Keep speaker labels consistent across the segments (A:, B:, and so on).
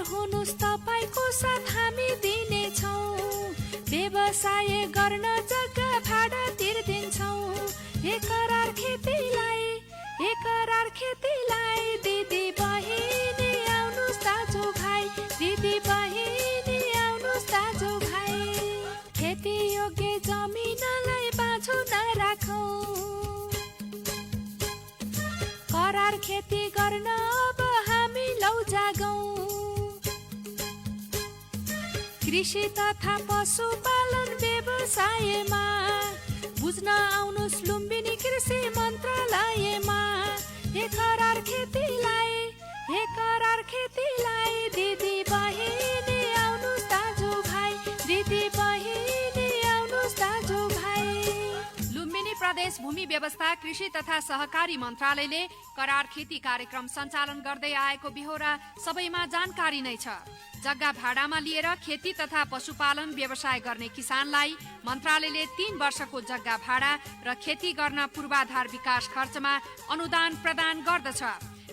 A: हुनुस् तपाईको साथ हामी दिनेछौँ। व्यवसाय गर्न जग्गा भाडा तिर्दिन्छौँ। एकरार खेतीलाई दिदी बहिनी आउनुस् दाजु भाइ, दिदी बहिनी आउनुस् दाजु भाइ। खेती योग्य जमिनलाई बाँझो नराखौँ। करार खेती गर्न अब हामी लौ जागौँ। कृषि तथा पशुपालन व्यवसायमा बुझ्न आउनुस् लुम्बिनी कृषि मन्त्रालयमा। एकरार खेतीलाई दिदी बहिनी आउनुस् दाजु भाइ, दिदी बहिनी आउनुस् दाजु भाइ।
B: लुम्बिनी प्रदेश भूमि व्यवस्था कृषि तथा सहकारी मन्त्रालयले करार खेती कार्यक्रम सञ्चालन गर्दै आएको बिहोरा सबैमा जानकारी नै छ। जग्गा भाडामा लिएर खेती तथा पशुपालन व्यवसाय गर्ने किसानलाई मन्त्रालयले 3 वर्षको जग्गा भाडा र खेती गर्न पूर्वाधार विकास खर्चमा अनुदान प्रदान गर्दछ।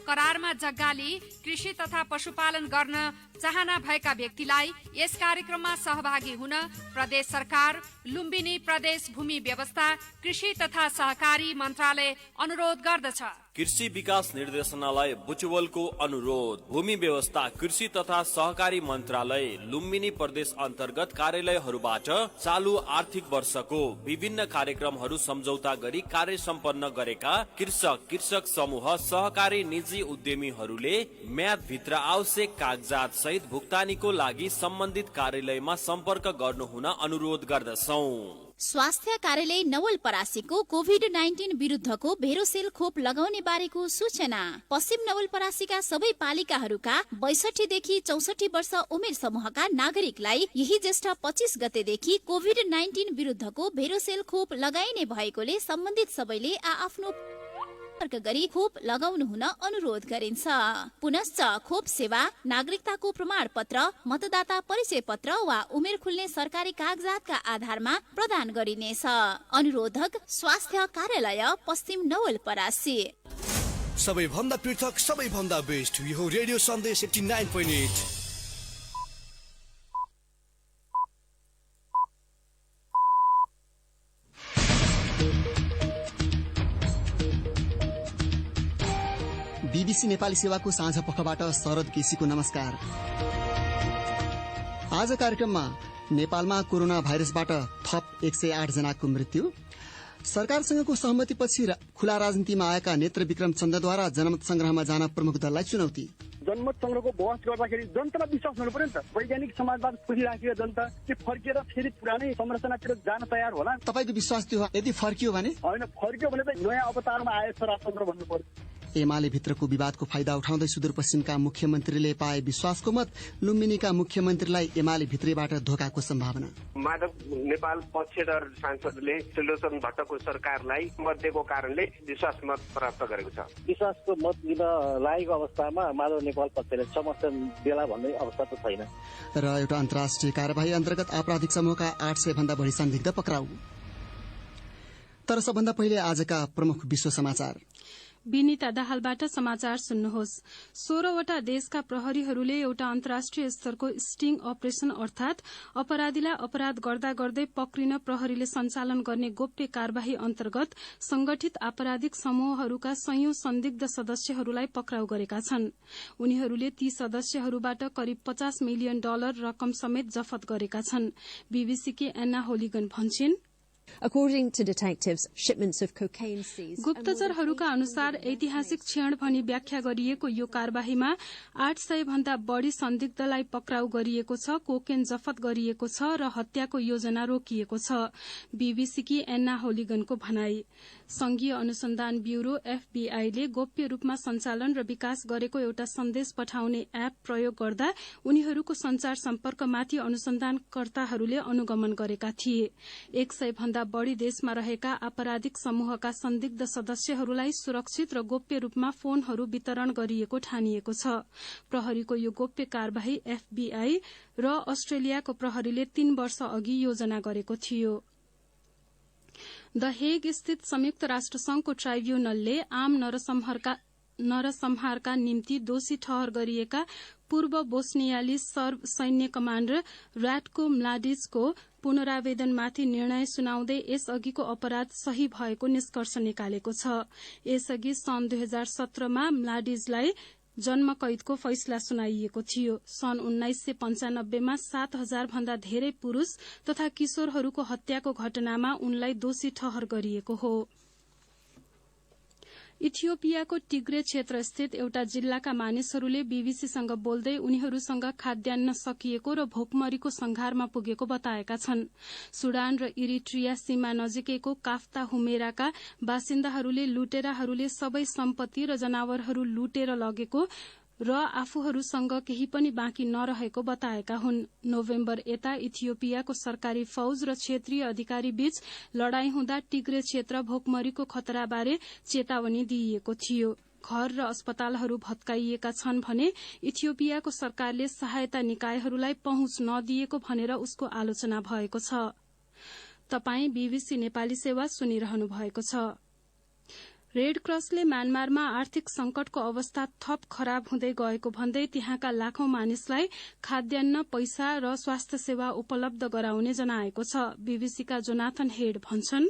B: करारमा जग्गाले कृषि तथा पशुपालन गर्न चाहना भएका व्यक्तिलाई यस कार्यक्रममा सहभागी हुन प्रदेश सरकार लुम्बिनी प्रदेश भूमि व्यवस्था कृषि तथा सहकारी मन्त्रालय अनुरोध गर्दछ।
C: कृषि विकास निर्देशनालय बुचवलको अनुरोध। भूमि व्यवस्था कृषि तथा सहकारी मन्त्रालय लुम्बिनी प्रदेश अन्तर्गत कार्यालयहरूबाट चालू आर्थिक वर्षको विभिन्न कार्यक्रमहरू सम्झौता गरी कार्य सम्पन्न गरेका कृषक समूह सहकारी निजी उद्यमीहरूले म्याद भित्र आवश्यक कागजात सहित भुक्तानीको लागि सम्बन्धित कार्यालयमा सम्पर्क गर्नुहुन अनुरोध गर्दछौं।
D: स्वास्थ्य कार्यालय नवलपरासीको कोभिड-19 विरुद्धको भेरोसेल खोप लगाउने बारेको सूचना। पश्चिम नवलपरासीका सबै पालिकाहरूका 62 देखि 64 वर्ष उमेर समूहका नागरिकलाई यही ज्येष्ठ 25 गतेदेखि कोभिड-19 विरुद्धको भेरोसेल खोप लगाइने भएकोले सम्बन्धित सबैले आफ्नो गरी खोप लगाउनु हुन अनुरोध गरिन्छ। पुनश्च खोप सेवा नागरिकताको प्रमाण पत्र, मतदाता परिचय पत्र वा उमेर खुल्ने सरकारी कागजातका आधारमा प्रदान गरिनेछ। अनुरोधक स्वास्थ्य कार्यालय पश्चिम नवलपरासी।
E: सबैभन्दा पृथक, सबैभन्दा बेस्ट, यो रेडियो सन्देश 89.8।
F: बीबीसी नेपाली सेवाको साँझ पखबाट शरद केसीको नमस्कार। आज कार्यक्रममा नेपालमा कोरोना भाइरसबाट थप 108 जनाको मृत्यु, सरकारसँगको सहमतिपछि खुला राजनीतिमा आएका नेत्र विक्रम चन्दद्वारा जनमत संग्रहमा जान प्रमुख दललाई चुनौती,
G: जनमत संग्रहको बहस गर्दाखेरि जनतालाई विश्वास हुनु पर्यो नि त। वैज्ञानिक समाजवाद पुगिराखेको जनता के फर्केर फेरि पुरानै संरचनातिर जान तयार होला।
F: तपाईको विश्वास त्यो यदि फर्कियो भने?
G: होइन, फर्कियो भने त नयाँ अवतारमा आएछ राजतन्त्र भन्नु पर्यो।
F: एमाले भित्रको विवादको फाइदा उठाउँदै सुदूरपश्चिमका मुख्यमन्त्रीले पाए विश्वासको मत, लुम्बिनीका मुख्यमन्त्रीलाई एमाले भित्रैबाट धोकाको सम्भावना।
H: माधव नेपाल पक्षधर सांसदले त्रिलोचन भट्टको सरकारलाई मत दिएको कारणले विश्वास मत प्राप्त गरेको छ।
G: विश्वासको मत दिन लागेको अवस्थामा माधव नेपाल पक्षले समर्थन देला भन्ने अवस्था त छैन।
F: र एउटा अन्तर्राष्ट्रिय कार्यवाही अन्तर्गत आपराधिक समूहका 800 भन्दा बढी संदिग्ध पक्राउ। तर सबभन्दा पहिले आजका प्रमुख विश्व समाचार।
I: विनिता दाहालबाट समाचार सुन्नुहोस्। 16 वटा देशका प्रहरीहरूले एउटा अन्तर्राष्ट्रिय स्तरको स्टिङ अपरेशन अर्थात अपराधीलाई अपराध गर्दा गर्दै पक्रिन प्रहरीले सञ्चालन गर्ने गोप्य कार्यवाही अन्तर्गत संगठित आपराधिक समूहहरूका सयौं संदिग्ध सदस्यहरूलाई पक्राउ गरेका छन्। उनीहरूले ती सदस्यहरूबाट करिब $50 मिलियन रकम समेत जफत गरेका छन्। बीबीसीकी एन्ना होलिगन भन्छिन्, गुप्तचरहरूका अनुसार ऐतिहासिक क्षण भनी व्याख्या गरिएको यो कार्यवाहीमा 800 भन्दा बढ़ी संदिग्धलाई पक्राउ गरिएको छ, कोकेन जफत गरिएको छ र हत्याको योजना रोकिएको छ। बीबीसीकी एन्ना होलिगनको भनाई। संघीय अनुसन्धान ब्यूरो एफबीआईले गोप्य रूपमा सञ्चालन र विकास गरेको एउटा सन्देश पठाउने एप प्रयोग गर्दा उनीहरूको संचार सम्पर्कमाथि अनुसन्धानकर्ताहरूले अनुगमन गरेका थिए। 100 भन्दा बढ़ी देशमा रहेका आपराधिक समूहका संदिग्ध सदस्यहरूलाई सुरक्षित र गोप्य रूपमा फोनहरू वितरण गरिएको ठानिएको छ। प्रहरीको यो गोप्य कार्यवाही एफबीआई र अस्ट्रेलियाको प्रहरीले 3 वर्ष अघि योजना गरेको थियो। द हेग स्थित संयुक्त राष्ट्र संघको ट्राइब्युनलले आम नरसंहारका नरसंहारका निम्ति दोषी ठहर गरिएका पूर्व बोस्नियाली सर्ब सैन्य कमाण्डर राटको म्लाडिचको पुनरावेदनमाथि निर्णय सुनाउँदै यसअघिको अपराध सही भएको निष्कर्ष निकालेको छ। यसअघि सन् 2017मा म्लाडिजलाई जन्म कैदको फैसला सुनाइएको थियो। सन् 1995मा 7,000 भन्दा धेरै पुरूष तथा किशोरहरूको हत्याको घटनामा उनलाई दोषी ठहर गरिएको हो। इथियोपियाको टिग्रे क्षेत्र स्थित एउटा जिल्लाका मानिसहरूले बीबीसीसँग बोल्दै उनीहरूसँग खाद्यान्न सकिएको र भोकमरीको संघारमा पुगेको बताएका छन्। सुडान र इरिट्रिया सीमा नजिकैको काफ्ता हुमेराका बासिन्दाहरूले लुटेराहरूले सबै सम्पत्ति र जनावरहरू लुटेर लगेको र आफूहरूसँग केही पनि बाँकी नरहेको बताएका हुन्। नोभेम्बर यता इथियोपियाको सरकारी फौज र क्षेत्रीय अधिकारी बीच लड़ाई हुँदा टिग्रे क्षेत्र भोकमरीको खतराबारे चेतावनी दिइएको थियो। घर र अस्पतालहरू भत्काइएका छन् भने इथियोपियाको सरकारले सहायता निकायहरूलाई पहुँच नदिएको भनेर उसको आलोचना भएको छ। तपाई बीबीसी नेपाली सेवा सुनिरहनु भएको छ। रेड क्रसले म्यानमारमा आर्थिक संकटको अवस्था थप खराब हुँदै गएको भन्दै त्यहाँका लाखौं मानिसलाई खाद्यान्न, पैसा र स्वास्थ्य सेवा उपलब्ध गराउने जनाएको छ। बीबीसीका जोनाथन हेड भन्छन्,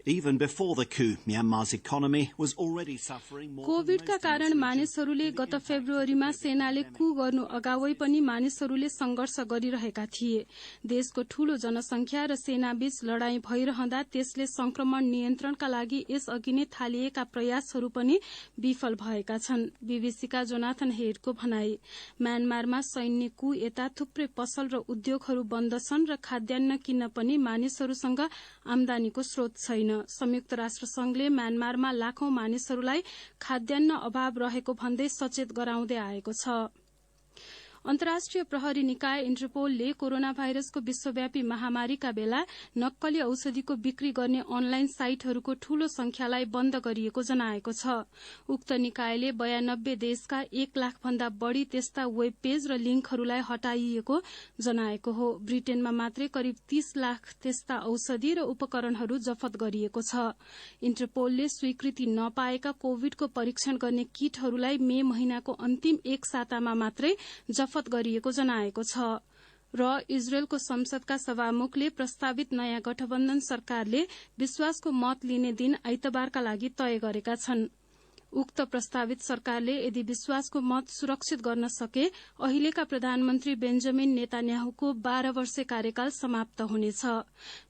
J: Even before the coup, Myanmar's economy was already suffering more.
I: कोभिडका कारण मानिसहरूले गत फेब्रुअरीमा सेनाले कु गर्नु अगावै पनि मानिसहरूले संघर्ष गरिरहेका थिए। देशको ठूलो जनसंख्या र सेनाबीच लड़ाई भइरहँदा त्यसले संक्रमण नियन्त्रणका लागि यसअघि नै थालिएका प्रयासहरू पनि विफल भएका छन्। बीबीसीका जोनाथन हेडको भनाई, म्यानमारमा सैन्य कु यता थुप्रै पसल र उद्योगहरू बन्द छन् र खाद्यान्न किन्न पनि मानिसहरूसँग आमदानीको स्रोत छैन। संयुक्त राष्ट्र संघले म्यानमारमा लाखौं मानिसहरूलाई खाद्यान्न अभाव रहेको भन्दै सचेत गराउँदै आएको छ। अन्तर्राष्ट्रिय प्रहरी निकाय इन्टरपोलले कोरोना भाइरसको विश्वव्यापी महामारीका बेला नक्कली औषधिको बिक्री गर्ने अनलाइन साइटहरूको ठूलो संख्यालाई बन्द गरिएको जनाएको छ। उक्त निकायले 92 देशका 1 लाख भन्दा बढ़ी त्यस्ता वेब पेज र लिंकहरूलाई हटाइएको जनाएको हो। ब्रिटेनमा मात्रै करिब 30 लाख त्यस्ता औषधि र उपकरणहरू जफत गरिएको छ। इन्टरपोलले स्वीकृति नपाएका कोविडको परीक्षण गर्ने किटहरूलाई मे महिनाको अन्तिम एक सातामा मात्रै जफत गरिएको जनाएको छ। र इजरायलको संसदका सभामुखले प्रस्तावित नयाँ गठबन्धन सरकारले विश्वासको मत लिने दिन आइतबारका लागि तय गरेका छन्। उक्त प्रस्तावित सरकारले यदि विश्वासको मत सुरक्षित गर्न सके अहिलेका प्रधानमन्त्री बेन्जामिन नेतान्याहुको 12 वर्षे कार्यकाल समाप्त हुनेछ।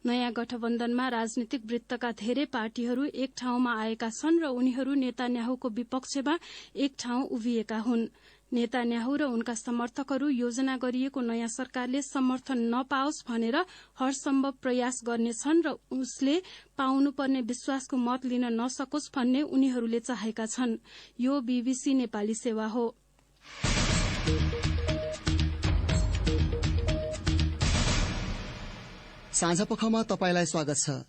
I: नयाँ गठबन्धनमा राजनीतिक वृत्तका धेरै पार्टीहरू एक ठाउँमा आएका छन् र उनीहरू नेतान्याहुको विपक्षमा एक ठाउँ उभिएका हुन्। नेतान्याहु र उनका समर्थकहरू योजना गरिएको नयाँ सरकारले समर्थन नपाओस् भनेर हरसम्भव प्रयास गर्नेछन् र उसले पाउनुपर्ने विश्वासको मत लिन नसकोस् भन्ने उनीहरूले चाहेका छन्। यो बीबीसी नेपाली सेवा हो।
F: साँझपखमा तपाईलाई स्वागत छ।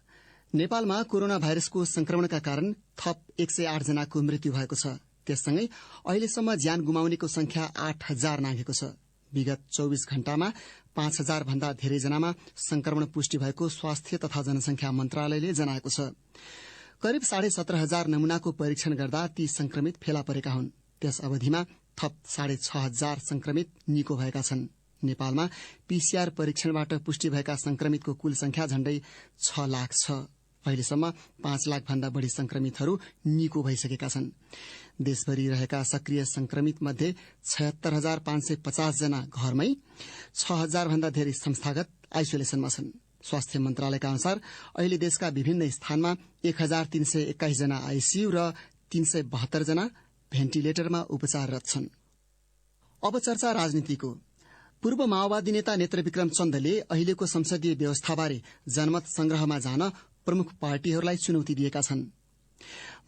F: नेपालमा कोरोना भाइरसको संक्रमणका कारण थप 108 जनाको मृत्यु भएको छ। त्यससँगै अहिलेसम्म ज्यान गुमाउनेको संख्या 8,000 नाघेको छ। विगत 24 घण्टामा 5,000 भन्दा धेरै जनामा संक्रमण पुष्टि भएको स्वास्थ्य तथा जनसंख्या मन्त्रालयले जनाएको छ। करिब 17,500 नमूनाको परीक्षण गर्दा ती संक्रमित फेला परेका हुन्। त्यस अवधिमा थप 6,500 संक्रमित निको भएका छन्। नेपालमा पीसीआर परीक्षणबाट पुष्टि भएका संक्रमितको कुल संख्या झण्डै 6 लाख छ। अहिलेसम्म 5 लाख भन्दा बढ़ी संक्रमितहरू निको भइसकेका छन्। देशभरि रहेका सक्रिय संक्रमित मध्ये 76,550 जना घरमै, 6,000 भन्दा धेरै संस्थागत आइसोलेसनमा छन्। स्वास्थ्य मन्त्रालयका अनुसार अहिले देशका विभिन्न स्थानमा 1,321 जना आईसीयू र 372 जना भेन्टिलेटरमा उपचाररत छन्। अब चर्चा राजनीतिको। पूर्व माओवादी नेता नेत्रविक्रम चन्दले अहिलेको संसदीय व्यवस्थाबारे जनमत संग्रहमा जान प्रमुख पार्टीहरूलाई चुनौती दिएका छन्।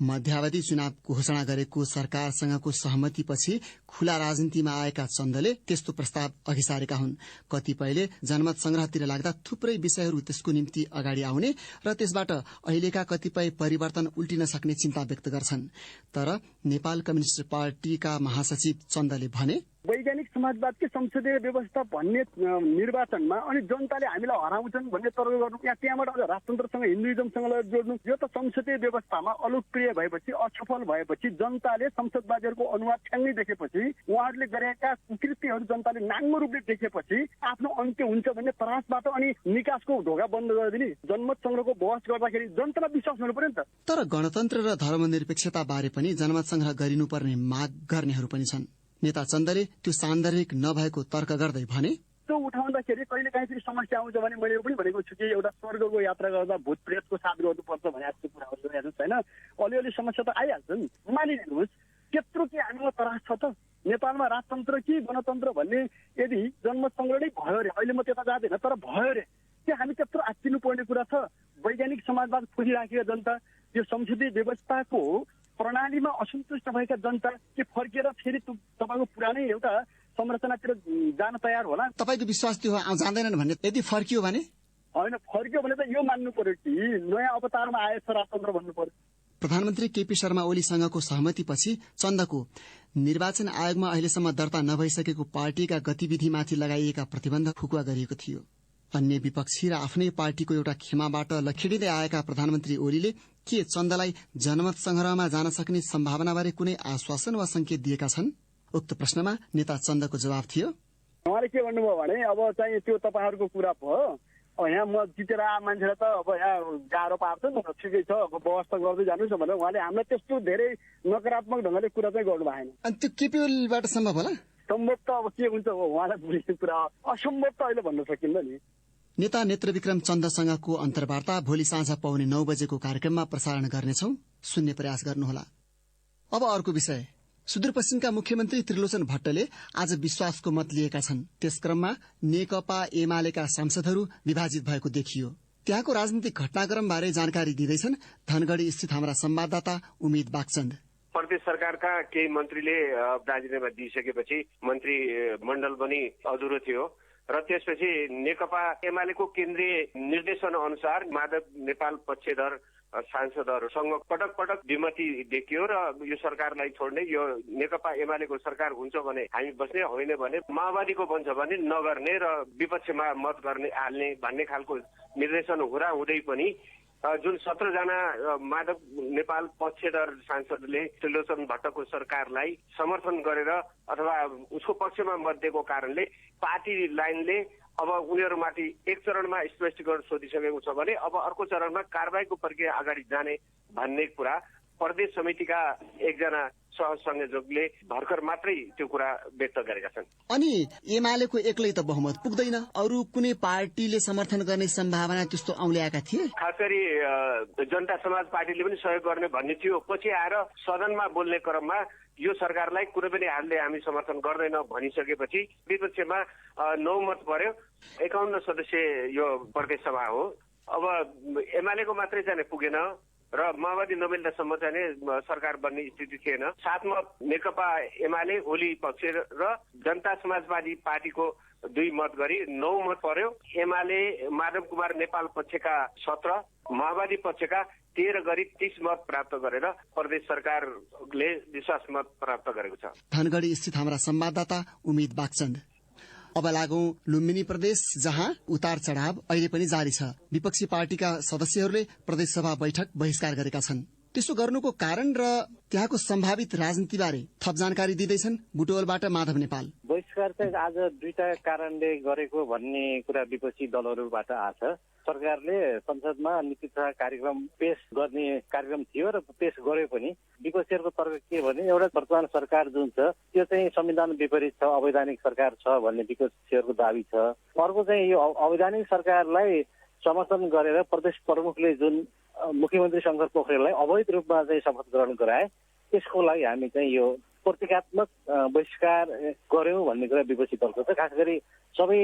F: मध्यावधि चुनाव घोषणा गरेको सरकारसँगको सहमतिपछि खुला राजनीतिमा आएका चन्दले त्यस्तो प्रस्ताव अघि सारेका हुन्। कतिपयले जनमत संग्रहतिर लाग्दा थुप्रै विषयहरू त्यसको निम्ति अगाडि आउने र त्यसबाट अहिलेका कतिपय परिवर्तन उल्टिन सक्ने चिन्ता व्यक्त गर्छन्। तर नेपाल कम्युनिष्ट पार्टीका महासचिव चन्दले भने,
G: वैज्ञानिक समाजवादकै संसदीय व्यवस्था भन्ने निर्वाचनमा अनि जनताले हामीलाई हराउँछन् भन्ने तर्क गर्नु, त्यहाँबाट अझ राजतन्त्रसँग हिन्दुइजमसँग जोड्नु, यो त संसदीय व्यवस्थामा अलोकप्रिय निष्क्रिय भएपछि, असफल भएपछि, जनताले संसदवादीहरूको अनुवाद ठ्याङ्गै देखेपछि, उहाँहरूले गरेका कृत्यहरू जनताले नाङ्गो रूपले देखेपछि आफ्नो अन्त्य हुन्छ भन्ने त्रासबाट अनि निकासको ढोका बन्द गरिदिने, जनमत संग्रहको बहस गर्दाखेरि जनतालाई विश्वास हुनु पर्यो नि त।
F: तर गणतन्त्र र धर्मनिरपेक्षता बारे पनि जनमत संग्रह गरिनुपर्ने माग गर्नेहरू पनि छन्। नेता चन्दले त्यो सान्दर्भिक नभएको तर्क गर्दै भने,
G: त्यो उठाउँदाखेरि कहिले काहीँ फेरि समस्या आउँछ भने मैले पनि भनेको छु कि एउटा स्वर्गको यात्रा गर्दा भूत प्रेतको साथ गर्नुपर्छ भने जस्तो कुराहरू हेर्नुहोस् होइन, अलिअलि समस्या त आइहाल्छ नि। मानिलिनुहोस् त्यत्रो के हामीमा त्रास छ त? नेपालमा राजतन्त्र कि गणतन्त्र भन्ने यदि जनमत संग्रह नै भयो अरे, अहिले म त्यता जाँदैन तर भयो अरे, त्यो हामी त्यत्रो आत्तिनु पर्ने कुरा छ? वैज्ञानिक समाजवाद खोजिराखेका जनता, यो संसदीय व्यवस्थाको प्रणालीमा असन्तुष्ट भएका जनता के फर्केर फेरि तपाईँको पुरानै एउटा संरचनातिर जान तयार होला?
F: तपाईँको विश्वास त्यो जाँदैनन् भन्ने यदि फर्कियो भने?
G: होइन, फर्कियो भने त यो मान्नु पर्यो कि नयाँ अवतारमा आएछ राजतन्त्र भन्नु पर्यो।
F: प्रधानमन्त्री केपी शर्मा ओलीसँगको सहमतिपछि चन्दको निर्वाचन आयोगमा अहिलेसम्म दर्ता नभइसकेको पार्टीका गतिविधिमाथि लगाइएका प्रतिबन्ध फुकुवा गरिएको थियो। अन्य विपक्षी र आफ्नै पार्टीको एउटा खेमाबाट लखेडिँदै आएका प्रधानमन्त्री ओलीले के चन्दलाई जनमत संग्रहमा जान सक्ने सम्भावनाबारे कुनै आश्वासन वा संकेत दिएका छन्? उक्त प्रश्नमा नेता चन्दको जवाब थियो,
G: उहाँले के भन्नुभयो भने अब चाहिँ त्यो तपाईँहरूको कुरा भयो, यहाँ म जितेर मान्छेलाई त अब यहाँ गाह्रो पार्छ नि, ठिकै छ अब व्यवस्था गर्दै जानुहोस् भनेर उहाँले हामीलाई त्यस्तो धेरै नकारात्मक ढङ्गले कुरा चाहिँ गर्नु भएन।
F: अनि त्यो केपी ओलीबाट सम्भव होला?
G: सम्भव त अब के हुन्छ उहाँलाई बुझेको कुरा, असम्भव त अहिले भन्न सकिन्न नि।
F: नेता नेत्रविक्रम चन्दसँगको अन्तर्वार्ता भोलि साँझ 9:15 बजेको कार्यक्रममा प्रसारण गर्नेछौ, सुन्ने प्रयास गर्नुहोला। अब अर्को विषय, सुदूरपश्चिमका मुख्यमन्त्री त्रिलोचन भट्टले आज विश्वासको मत लिएका छन्। त्यस क्रममा नेकपा एमालेका सांसदहरू विभाजित भएको देखियो। त्यहाँको राजनीतिक घटनाक्रम बारे जानकारी दिँदैछन् धनगढ़ी स्थित हाम्रा संवाददाता उम्मेद बागचन्द।
H: प्रदेश सरकारका केही मन्त्रीले राजीनामा दिइसकेपछि मन्त्री मण्डल पनि अधुरो थियो र त्यसपछि नेकपा एमालेको केन्द्रीय निर्देशन अनुसार माधव नेपाल पक्षधर सांसदहरूसँग पटक पटक विमति देखियो र यो सरकारलाई छोड्ने, यो नेकपा एमालेको सरकार हुन्छ भने हामी बस्ने, होइन भने माओवादीको बन्छ भने नगर्ने र विपक्षमा मत गर्ने हाल्ने भन्ने खालको निर्देशन हुँदै पनि जुन 17 जना माधव नेपाल पक्षधर सांसदले त्रिलोचन भट्टको सरकारलाई समर्थन गरेर अथवा उसको पक्षमा मत दिएको कारणले पार्टी लाइनले अब उनीहरूमाथि एक चरणमा स्पष्टीकरण सोधिसकेको छ भने अब अर्को चरणमा कारबाहीको प्रक्रिया अगाडि जाने भन्ने कुरा प्रदेश समितिका एकजना सहसंयोजकले भर्खर मात्रै त्यो कुरा व्यक्त गरेका छन्।
F: अनि एमालेको एक्लै त बहुमत पुग्दैन, अरू कुनै पार्टीले समर्थन गर्ने सम्भावना त्यस्तो औल्याएका थिए?
H: खास गरी जनता समाज पार्टीले पनि सहयोग गर्ने भन्ने थियो। पछि आएर सदनमा बोल्ने क्रममा यो सरकारलाई कुनै पनि हालले हामी समर्थन गर्दैन भनिसकेपछि विपक्षमा 9 मत पर्यो। 51 सदस्य यो प्रदेश सभा हो। अब एमालेको मात्रै चाहिँ पुगेन र माओवादी नमिल्दासम्म चाहिँ सरकार बन्ने स्थिति थिएन। साथमा नेकपा एमाले ओली पक्ष र जनता समाजवादी पार्टीको 2 मत गरी 9 मत पर्यो। एमाले माधव कुमार नेपाल पक्षका 17, माओवादी पक्षका 13 गरी 30 मत प्राप्त गरेर प्रदेश सरकारले विश्वास मत प्राप्त गरेको छ।
F: धनगढ़ी स्थित हाम्रा संवाददाता उम्मेद बागचन्द। अब लागौं लुम्बिनी प्रदेश, जहाँ उतार चढ़ाव अहिले पनि जारी छ। विपक्षी पार्टीका सदस्यहरूले प्रदेश सभा बैठक बहिष्कार गरेका छन्। त्यसो गर्नुको कारण र त्यहाँको सम्भावित राजनीति बारे थप जानकारी दिँदैछन् बुटवलबाट माधव नेपाल।
K: बहिष्कार चाहिँ आज 2टा कारणले गरेको भन्ने कुरा विपक्षी दलहरूबाट आछ। सरकारले संसदमा नीति तथा कार्यक्रम पेश गर्ने कार्यक्रम थियो र पेश गर्यो पनि। विपक्षीहरूको तर्क के भने एउटा वर्तमान सरकार जुन छ त्यो चाहिँ संविधान विपरीत छ, अवैधानिक सरकार छ भन्ने विपक्षीहरूको दाबी छ। अर्को चाहिँ यो अवैधानिक सरकारलाई समर्थन गरेर प्रदेश प्रमुखले जुन मुख्यमन्त्री शंकर पोखरेललाई अवैध रूपमा चाहिँ शपथ ग्रहण गराए, त्यसको लागि हामी चाहिँ यो प्रतीकात्मक बहिष्कार गर्यौं भन्ने कुरा विपक्षी दलको छ। खास गरी सबै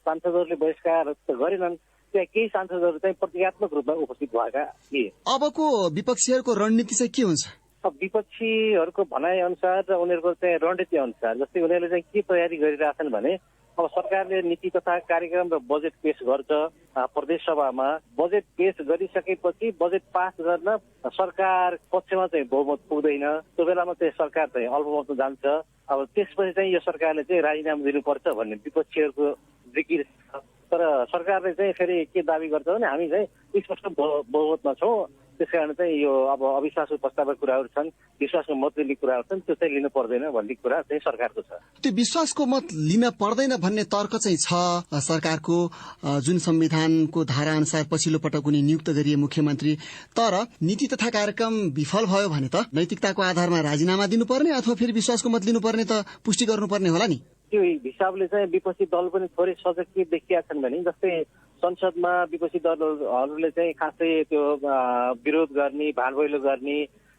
K: सांसदहरूले बहिष्कार गरेनन्, त्यहाँ केही सांसदहरू चाहिँ प्रतीकात्मक रूपमा उपस्थित भएका थिए।
F: अबको विपक्षीहरूको रणनीति चाहिँ के हुन्छ?
K: अब विपक्षीहरूको भनाइ अनुसार र उनीहरूको चाहिँ रणनीति अनुसार जस्तै उनीहरूले चाहिँ के तयारी गरिरहेछन् भने अब सरकारले नीति तथा कार्यक्रम र बजेट पेश गर्छ प्रदेश सभामा। बजेट पेश गरिसकेपछि बजेट पास गर्न सरकार पक्षमा चाहिँ बहुमत पुग्दैन, त्यो बेलामा चाहिँ सरकार चाहिँ अल्पमतमा जान्छ। अब त्यसपछि चाहिँ यो सरकारले चाहिँ राजीनामा दिनुपर्छ भन्ने विपक्षीहरूको जिकिर छ। तर सरकारले चाहिँ फेरि के दाबी गर्छ भने हामी चाहिँ स्पष्ट बहुमतमा छौँ, त्यसकारण चाहिँ यो अब अविश्वासको प्रस्तावका कुराहरू छन्, विश्वासको मत लिने कुराहरू छन्, त्यो चाहिँ लिनु पर्दैन भन्ने कुरा चाहिँ सरकारको छ।
F: त्यो विश्वासको मत लिन पर्दैन भन्ने तर्क चाहिँ छ सरकारको, जुन संविधानको धारा अनुसार पछिल्लो पटक उनी नियुक्त गरिए मुख्यमन्त्री। तर नीति तथा कार्यक्रम विफल भयो भने त नैतिकताको आधारमा राजीनामा दिनुपर्ने अथवा फेरि विश्वासको मत लिनुपर्ने त पुष्टि गर्नुपर्ने होला नि।
K: त्यो हिसाबले चाहिँ विपक्षी दल पनि थोरै सजग के देखिया छन् भने जस्तै संसदमा विपक्षी दलहरूले चाहिँ खासै त्यो विरोध गर्ने, भालभैलो गर्ने,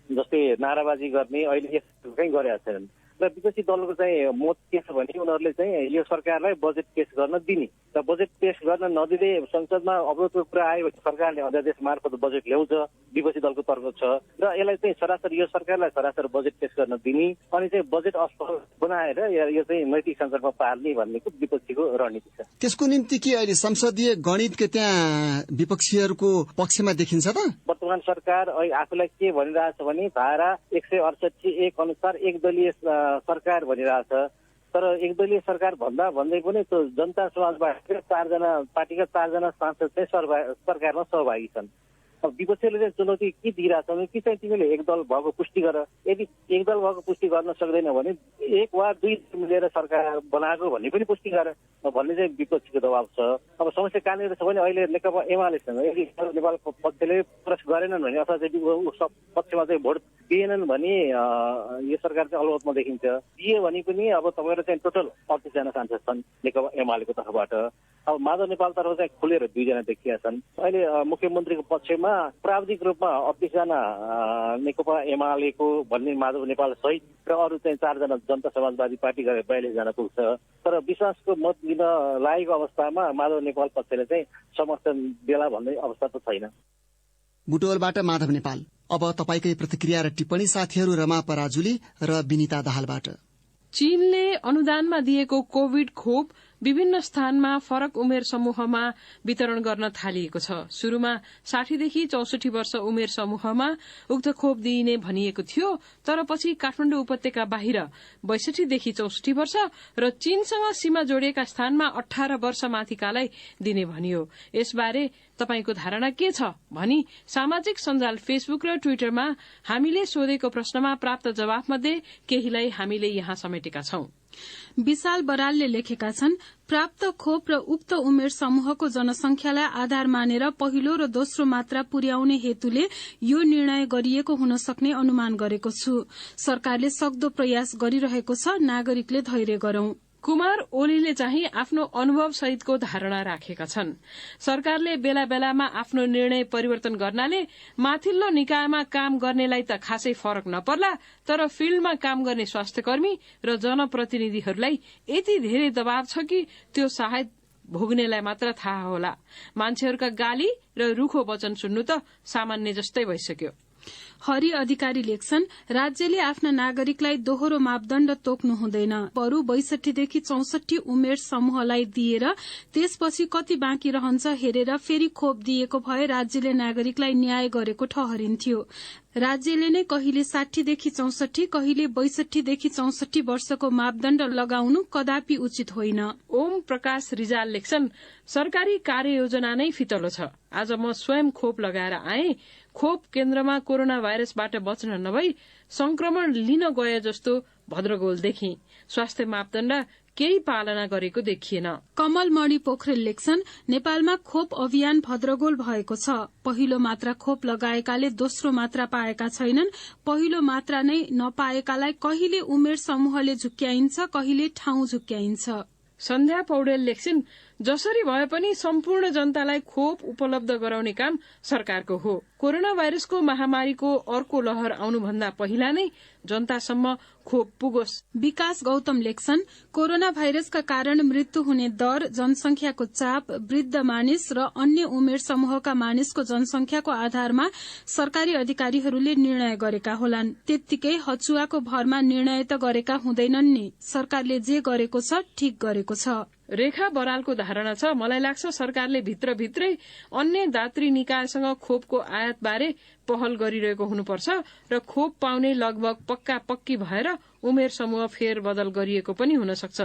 K: जस्तै नाराबाजी गर्ने अहिले यस्तो चाहिँ गरेका छैनन्। र विपक्षी दलको चाहिँ मत के छ भने उनीहरूले चाहिँ यो सरकारलाई बजेट पेश गर्न दिने र बजेट पेश गर्न नदिँदै संसदमा अवरोधको कुरा आयो भने सरकारले अध्यादेश मार्फत बजेट ल्याउँछ, विपक्षी दलको तर्क छ। र यसलाई चाहिँ सरासर यो सरकारलाई सरासर बजेट पेश गर्न दिने अनि चाहिँ बजेट असफल बनाएर यो चाहिँ नैतिक सङ्कटमा पार्ने भन्नेको विपक्षीको रणनीति छ।
F: त्यसको निम्ति के अहिले संसदीय गणितको त्यहाँ विपक्षीहरूको पक्षमा देखिन्छ त?
K: वर्तमान सरकार आफूलाई के भनिरहेछ भने धारा 168(1) अनुसार एकदलीय सरकार भनिरहेछ। तर एकदलीय सरकार भन्दै पनि त्यो जनता समाजवादीका 4जना पार्टीका 4जना सांसद चाहिँ सरकारमा सहभागी छन्। अब विपक्षीले चाहिँ चुनौती के दिइरहेछ भने कि चाहिँ तिमीले एकदल भएको पुष्टि गर, यदि एकदल भएको पुष्टि गर्न सक्दैन भने 1 वा 2 मिलेर सरकार बनाएको भन्ने पनि पुष्टि गर भन्ने चाहिँ विपक्षीको दबाव छ। अब समस्या कहाँनिर छ भने अहिले नेकपा एमालेसँग यदि नेपालको पक्षले प्रयास गरेनन् भने अथवा चाहिँ पक्षमा चाहिँ भोट दिएनन् भने यो सरकार चाहिँ अलगतमा देखिन्छ। दिए भने पनि अब तपाईँहरू चाहिँ टोटल 38 जना सांसद छन् नेकपा एमालेको तर्फबाट। अब माधव नेपाल तर्फ चाहिँ खुलेर 2 जना देखिया छन्। अहिले मुख्यमन्त्रीको पक्षमा प्राविधिक रूपमा 38 जना नेकपा एमालेको भन्ने माधव नेपाल सहित र अरू चाहिँ 4 जना जनता समाजवादी पार्टी गरेर 42 जना पुग्छ। तर विश्वासको मत लिन लागेको अवस्थामा माधव नेपाल पक्षले चाहिँ समर्थन देला भन्ने अवस्था त छैन।
F: बुटवलबाट माधव नेपाल। अब तपाईकै प्रतिक्रिया र टिप्पणी साथीहरू रमा पराजुली र विनिता दाहालबाट।
L: चीनले अनुदानमा दिएको कोविड खोप विभिन्न स्थानमा फरक उमेर समूहमा वितरण गर्न थालिएको छ। शुरूमा 60 देखि 64 वर्ष उमेर समूहमा उक्त खोप दिइने भनिएको थियो, तर पछि काठमाडौँ उपत्यका बाहिर 62 देखि 64 वर्ष र चीनसँग सीमा जोडिएका स्थानमा 18 वर्ष माथिकालाई दिने भनियो। यसबारे तपाईको धारणा के छ भनी सामाजिक सञ्जाल फेसबुक र ट्विटरमा हामीले सोधेको प्रश्नमा प्राप्त जवाफमध्ये केहीलाई हामीले यहाँ समेटेका छौं।
I: विशाल बरालले लेखेका छन्, प्राप्त खोप र उक्त उमेर समूहको जनसंख्यालाई आधार मानेर पहिलो र दोस्रो मात्रा पुर्याउने हेतुले यो निर्णय गरिएको हुन सक्ने अनुमान गरेको छु। सरकारले सक्दो प्रयास गरिरहेको छ, नागरिकले धैर्य गरौं।
L: कुमार ओलीले चाहिँ आफ्नो अनुभव सहितको धारणा राखेका छन्। सरकारले बेला बेलामा आफ्नो निर्णय परिवर्तन गर्नाले माथिल्लो निकायमा काम गर्नेलाई त खासै फरक नपर्ला, तर फिल्डमा काम गर्ने स्वास्थ्यकर्मी र जनप्रतिनिधिहरूलाई यति धेरै दबाव छ कि त्यो सायद भोग्नेलाई मात्र थाहा होला। मान्छेहरूका गाली र रूखो वचन सुन्नु त सामान्य जस्तै भइसक्यो।
I: हरि अधिकारी लेख्छन्, राज्यले आफ्ना नागरिकलाई दोहोरो मापदण्ड तोक्नु हुँदैन, बरु 62 देखि 64 उमेर समूहलाई दिएर त्यसपछि कति बाँकी रहन्छ हेरेर फेरि खोप दिएको भए राज्यले नागरिकलाई न्याय गरेको ठहरिन्थ्यो। राज्यले नै कहिले 60 देखि 64, कहिले 62 देखि 64 वर्षको मापदण्ड लगाउनु कदापि उचित होइन।
L: ओम प्रकाश रिजाल लेख्छन्, सरकारी कार्ययोजना नै फितलो छ। आज म स्वयं खोप लगाएर आए। खोप केन्द्रमा कोरोना भाइरसबाट बच्न नभई संक्रमण लिन गए जस्तो भद्रगोल देखि। स्वास्थ्य मापदण्ड केही पालना गरेको देखिएन।
I: कमल मणि पोखरेल लेख्छन्, नेपालमा खोप अभियान भद्रगोल भएको छ। पहिलो मात्रा खोप लगाएकाले दोस्रो मात्रा पाएका छैनन्। पहिलो मात्रा नै नपाएकालाई कहिले उमेर समूहले झुक्क्याइन्छ, कहिले ठाउँ झुक्क्याइन्छ।
L: सन्ध्या पौडेल लेख्छिन्, जसरी भए पनि सम्पूर्ण जनतालाई खोप उपलब्ध गराउने काम सरकारको हो। कोरोना भाइरसको महामारीको अर्को लहर आउनुभन्दा पहिला नै जनतासम्म खोप पुगोस्।
I: विकास गौतम लेख्छन्, कोरोना भाइरसका कारण मृत्यु हुने दर, जनसंख्याको चाप, वृद्ध मानिस र अन्य उमेर समूहका मानिसको जनसंख्याको आधारमा सरकारी अधिकारीहरूले निर्णय गरेका होलान्। त्यत्तिकै हचुवाको भरमा निर्णय त गरेका हुँदैनन् नि। सरकारले जे गरेको छ ठिक गरेको छ।
L: रेखा बरालको धारणा छ, मलाई लाग्छ सरकारले भित्रभित्रै अन्य दात्री निकायसँग खोपको आयात बारे पहल गरिरहेको हुनुपर्छ र खोप पाउने लगभग पक्का पक्की भएर उमेर समूह फेरबदल गरिएको पनि हुन सक्छ।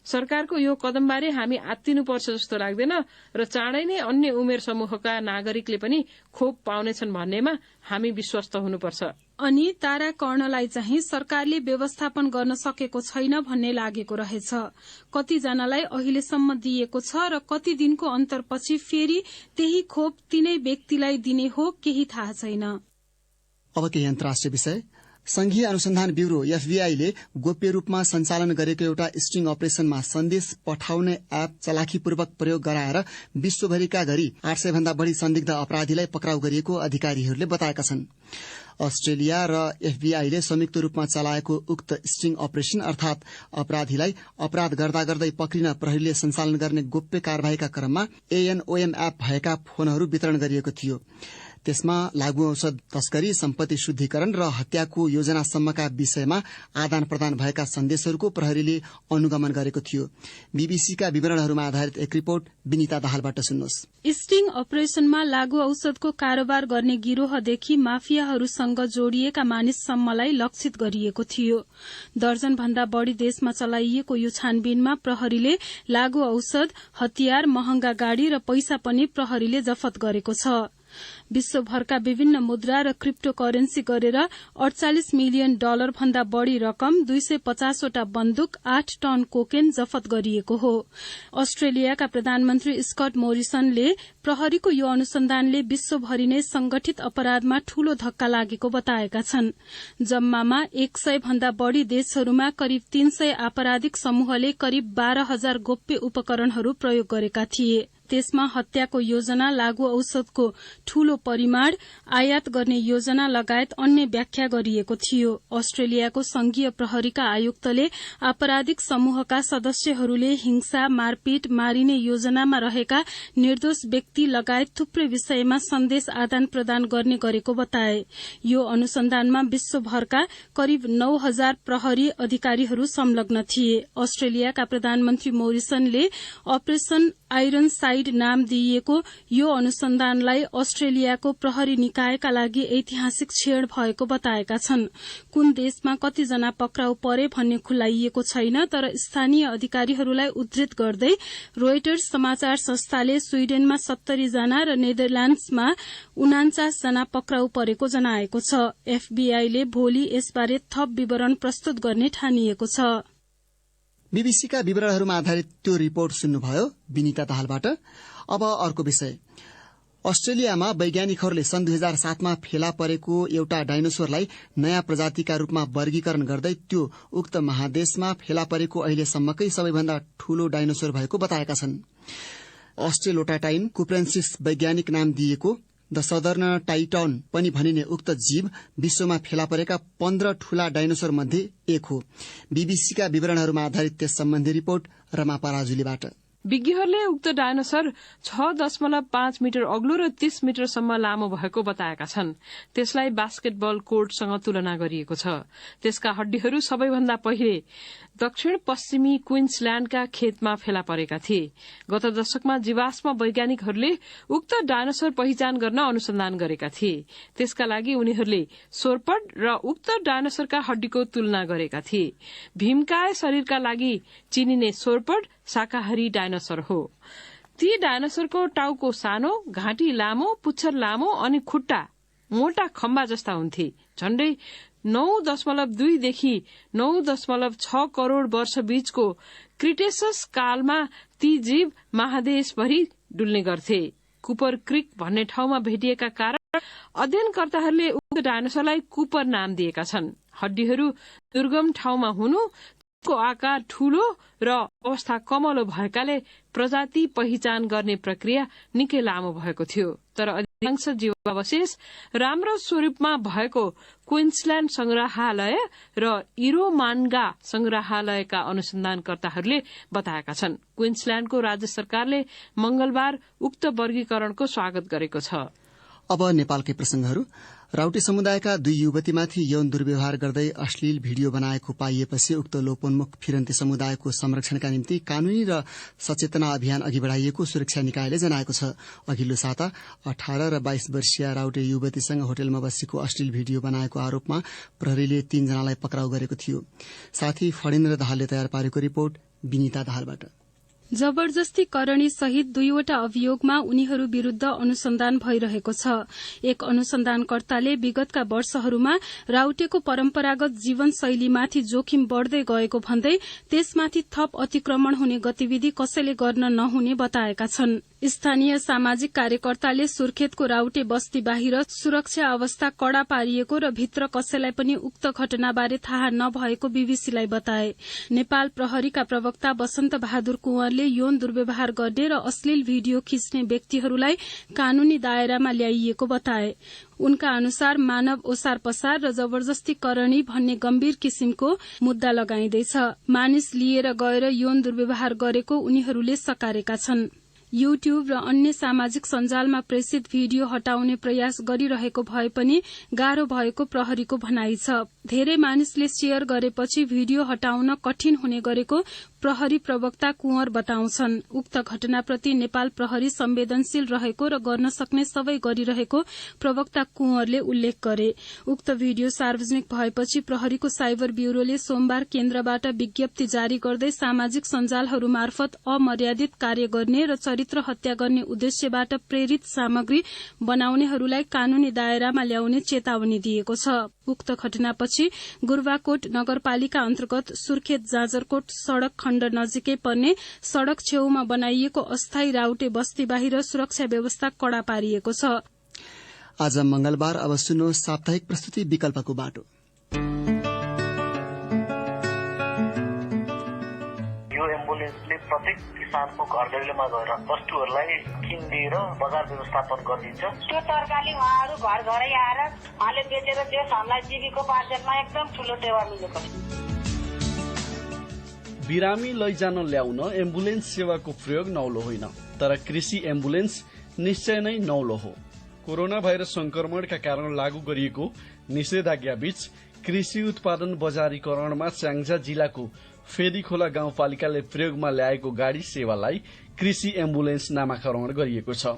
L: सरकारको यो कदमबारे हामी आत्तिनुपर्छ जस्तो लाग्दैन र चाँडै नै अन्य उमेर समूहका नागरिकले पनि खोप पाउनेछन् भन्नेमा हामी विश्वस्त हुनुपर्छ।
I: अनि तारा कर्णलाई चाहिँ सरकारले व्यवस्थापन गर्न सकेको छैन भन्ने लागेको रहेछ। कतिजनालाई अहिलेसम्म दिएको छ र कति दिनको अन्तरपछि फेरि त्यही खोप तिनै व्यक्तिलाई दिने हो केही थाहा छैन।
F: अब केही अन्तर्राष्ट्रिय विषय। संघीय अनुसन्धान ब्यूरो एफबीआईले गोप्य रूपमा सञ्चालन गरेको एउटा स्ट्रिङ अपरेशनमा सन्देश पठाउने एप चलाखीपूर्वक प्रयोग गराएर विश्वभरिका गरी 800 भन्दा बढ़ी संदिग्ध अपराधीलाई पक्राउ गरिएको अधिकारीहरूले बताएका छन्। अस्ट्रेलिया र एफबीआईले संयुक्त रूपमा चलाएको उक्त स्ट्रिङ अपरेशन अर्थात अपराधीलाई अपराध गर्दा गर्दै पक्रिन प्रहरीले सञ्चालन गर्ने गोप्य कार्यवाहीका क्रममा एएनओएम एप भएका फोनहरू वितरण गरिएको थियो। त्यसमा लागू औषध तस्करी, सम्पत्ति शुद्धिकरण र हत्याको योजनासम्मका विषयमा आदान प्रदान भएका सन्देशहरूको प्रहरीले अनुगमन गरेको थियो। बीबीसीका विवरणहरूमा आधारित एक रिपोर्ट विनिता दाहालबाट सुन्नुहोस्।
I: स्टिङ अपरेशनमा लागू औषधको कारोबार गर्ने गिरोहदेखि माफियाहरूसँग जोडिएका मानिससम्मलाई लक्षित गरिएको थियो। दर्जन भन्दा बढ़ी देशमा चलाइएको यो छानबिनमा प्रहरीले लागू औषध, हतियार, महँगा गाड़ी र पैसा पनि प्रहरीले जफत गरेको छ। विश्वभरका विभिन्न मुद्रा र क्रिप्टो करेन्सी गरेर 48 मिलियन डलर भन्दा बढ़ी रकम, 250 वटा बन्दुक, 8 टन कोकेन जफत गरिएको हो। अस्ट्रेलियाका प्रधानमन्त्री स्कट मोरिसनले प्रहरीको यो अनुसन्धानले विश्वभरि नै संगठित अपराधमा ठूलो धक्का लागेको बताएका छन्। जम्मामा 100 भन्दा बढ़ी देशहरूमा करिब 300 आपराधिक समूहले करिब 12,000 गोप्य उपकरणहरू प्रयोग गरेका थिए। त्यसमा हत्याको योजना, लागू औषधको ठूलो परिमाण, आयात गर्ने योजना लगायत अन्य व्याख्या गरिएको थियो। अस्ट्रेलियाको संघीय प्रहरीका आयुक्तले आपराधिक समूहका सदस्यहरूले हिंसा, मारपीट, मारिने योजनामा रहेका निर्दोष व्यक्ति लगायत थुप्रै विषयमा सन्देश आदान प्रदान गर्ने गरेको बताए। यो अनुसन्धानमा विश्वभरका करिब 9,000 प्रहरी अधिकारीहरू संलग्न थिए। अस्ट्रेलियाका प्रधानमन्त्री मोरिसनले अपरेशन आइरन साइड नाम दिइएको यो अनुसन्धानलाई अस्ट्रेलियाको प्रहरी निकायका लागि ऐतिहासिक क्षण भएको बताएका छन्। कुन देशमा कतिजना पक्राउ परे भन्ने खुलाइएको छैन, तर स्थानीय अधिकारीहरूलाई उद्धृत गर्दै रोयटर्स समाचार संस्थाले स्वीडेनमा 70 जना र नेदरल्याण्ड्समा 49 जना पक्राउ परेको जनाएको छ। एफबीआईले भोलि यसबारे थप विवरण प्रस्तुत गर्ने ठानिएको छ।
F: बीबीसीका विवरणहरूमा आधारित त्यो रिपोर्ट सुन्नुभयो विनिता दाहालबाट। अब अर्को विषय। अस्ट्रेलियामा वैज्ञानिकहरूले सन् 2007 मा फेला परेको एउटा डाइनोसोरलाई नयाँ प्रजातिका रूपमा वर्गीकरण गर्दै त्यो उक्त महादेशमा फेला परेको अहिलेसम्मकै सबैभन्दा ठूलो डाइनोसोर भएको बताएका छन्। अस्ट्रेलोटाटाइन कुप्रेन्सिस वैज्ञानिक नाम दिएको द सदर्न टाइटन पनि भनिने उक्त जीव विश्वमा फेला परेका 15 ठूला डाइनोसोर मध्ये एक हो। बीबीसीका विवरणहरूमा आधारित त्यस सम्बन्धी रिपोर्ट रमा पराजुलीबाट।
L: विज्ञहरूले उक्त डायनोसर 6.5 मिटर अग्लो र 30 मिटरसम्म लामो भएको बताएका छन्। त्यसलाई बास्केटबल कोर्टसँग तुलना गरिएको छ। त्यसका हड्डीहरू सबैभन्दा पहिले दक्षिण पश्चिमी क्वीन्सल्याण्डका खेतमा फेला परेका थिए। गत दशकमा जीवाश्म वैज्ञानिकहरूले उक्त डायनोसर पहिचान गर्न अनुसन्धान गरेका थिए। त्यसका लागि उनीहरूले सोरपड र उक्त डायनोसरका हड्डीको तुलना गरेका थिए। भीमकाय शरीरका लागि चिनिने सोरपड शाकाहारी डायनोसर हो। ती डायनोसरको टाउको सानो, घाँटी लामो, पुच्छर लामो अनि खुट्टा मोटा खम्बा जस्ता हुन्थे। झण्डै 9.2 देखि 9.6 करोड़ वर्ष बीचको क्रिटेसस कालमा ती जीव महादेशभरि डुल्ने गर्थे। कुपर क्रिक भन्ने ठाउँमा भेटिएका कारण अध्ययनकर्ताहरूले उक्त डायनोसरलाई कुपर नाम दिएका छन्। हड्डीहरू दुर्गम ठाउँमा हुनु, को आकार ठूलो र अवस्था कमलो भएकाले प्रजाति पहिचान गर्ने प्रक्रिया निकै लामो भएको थियो। तर अधिकांश जीवावशेष राम्रो स्वरूपमा भएको क्वीन्सल्याण्ड संग्रहालय र इरोमान्गा संग्रहालयका अनुसन्धानकर्ताहरूले बताएका छन्। क्वीन्सल्याण्डको राज्य सरकारले मंगलबार उक्त वर्गीकरणको स्वागत गरेको छ।
F: अब नेपालकै प्रसंगहरू। राउटे समुदायका 2 युवतीमाथि यौन दुर्व्यवहार गर्दै अश्लील भिडियो बनाएको पाइएपछि उक्त लोपोन्मुख फिरन्ती समुदायको संरक्षणका निम्ति कानूनी र सचेतना अभियान अघि बढ़ाइएको सुरक्षा निकायले जनाएको छ। अघिल्लो साता 18 र 22 वर्षीय राउटे युवतीसँग होटलमा बसेको अश्लील भिडियो बनाएको आरोपमा प्रहरीले 3 जनालाई पक्राउ गरेको थियो। साथै फणेन्द्र दाहालले तयार पारेको रिपोर्ट विनिता दाहालबाट।
I: जबरजस्ती करणी सहित 2वटा अभियोगमा उनीहरू विरूद्ध अनुसन्धान भइरहेको छ। एक अनुसन्धानकर्ताले विगतका वर्षहरूमा राउटेको परम्परागत जीवनशैलीमाथि जोखिम बढ़दै गएको भन्दै त्यसमाथि थप अतिक्रमण हुने गतिविधि कसैले गर्न नहुने बताएका छन्। स्थानीय सामाजिक कार्यकर्ताले सुर्खेतको राउटे बस्ती बाहिर सुरक्षा अवस्था कड़ा पारिएको र भित्र कसैलाई पनि उक्त घटनाबारे थाहा नभएको बीबीसीलाई बताए। नेपाल प्रहरीका प्रवक्ता वसन्त बहादुर कुँवरले यौन दुर्व्यवहार गर्ने र अश्लील भिडियो खिच्ने व्यक्तिहरूलाई कानूनी दायरामा ल्याइएको बताए। उनका अनुसार मानव ओसार पसार र जबरजस्ती करणी भन्ने गम्भीर किसिमको मुद्दा लगाइँदैछ। मानिस लिएर गएर यौन दुर्व्यवहार गरेको उनीहरूले सकारेका छन्। युट्युब र अन्य सामाजिक सञ्जालमा प्रेषित भिडियो हटाउने प्रयास गरिरहेको भए पनि गाह्रो भएको प्रहरीको भनाइ छ। धेरै मानिसले शेयर गरेपछि भिडियो हटाउन कठिन हुने गरेको प्रहरी प्रवक्ता कुँवर बताउँछन्। उक्त घटनाप्रति नेपाल प्रहरी संवेदनशील रहेको र गर्न सक्ने सबै गरिरहेको प्रवक्ता कुँवरले उल्लेख गरे। उक्त भिडियो सार्वजनिक भएपछि प्रहरीको साइबर ब्यूरोले सोमबार केन्द्रबाट विज्ञप्ति जारी गर्दै सामाजिक सञ्जालहरू मार्फत अमर्यादित कार्य गर्ने र चरित्र हत्या गर्ने उद्देश्यबाट प्रेरित सामग्री बनाउनेहरूलाई कानूनी दायरामा ल्याउने चेतावनी दिएको छ। उक्त घटनापछि गुर्वाकोट नगरपालिका अन्तर्गत सुर्खेत जाजरकोट सड़क खण्ड नजिकै पर्ने सड़क छेउमा बनाइएको अस्थायी राउटे बस्ती बाहिर सुरक्षा व्यवस्था कड़ा पारिएको छ।
F: आज मंगलबार। अब सुन्नु साप्ताहिक प्रस्तुति विकल्पको बाटो।
K: यो एम्बुलेन्सले प्रत्येक किसानको घर दैलोमा गएर वस्तुहरूलाई किनिदिएर बजार व्यवस्थापन गरिदिन्छ।
M: त्यो तरकारी उहाँहरू घर घरै आएर उहाँले बेचेर त्यस हामीलाई जीविकोपार्जनमा एकदम ठूलो टेवा मिलेको छ।
N: बिरामी लैजान ल्याउन एम्बुलेन्स सेवाको प्रयोग नौलो होइन, तर कृषि एम्बुलेन्स निश्चय नै नौलो हो। कोरोना भाइरस संक्रमणका कारण लागू गरिएको निषेधाज्ञा बीच कृषि उत्पादन बजारीकरणमा स्याङ्जा जिल्लाको फेदीखोला गाउँपालिकाले प्रयोगमा ल्याएको गाड़ी सेवालाई कृषि एम्बुलेन्स नामाकरण गरिएको छ।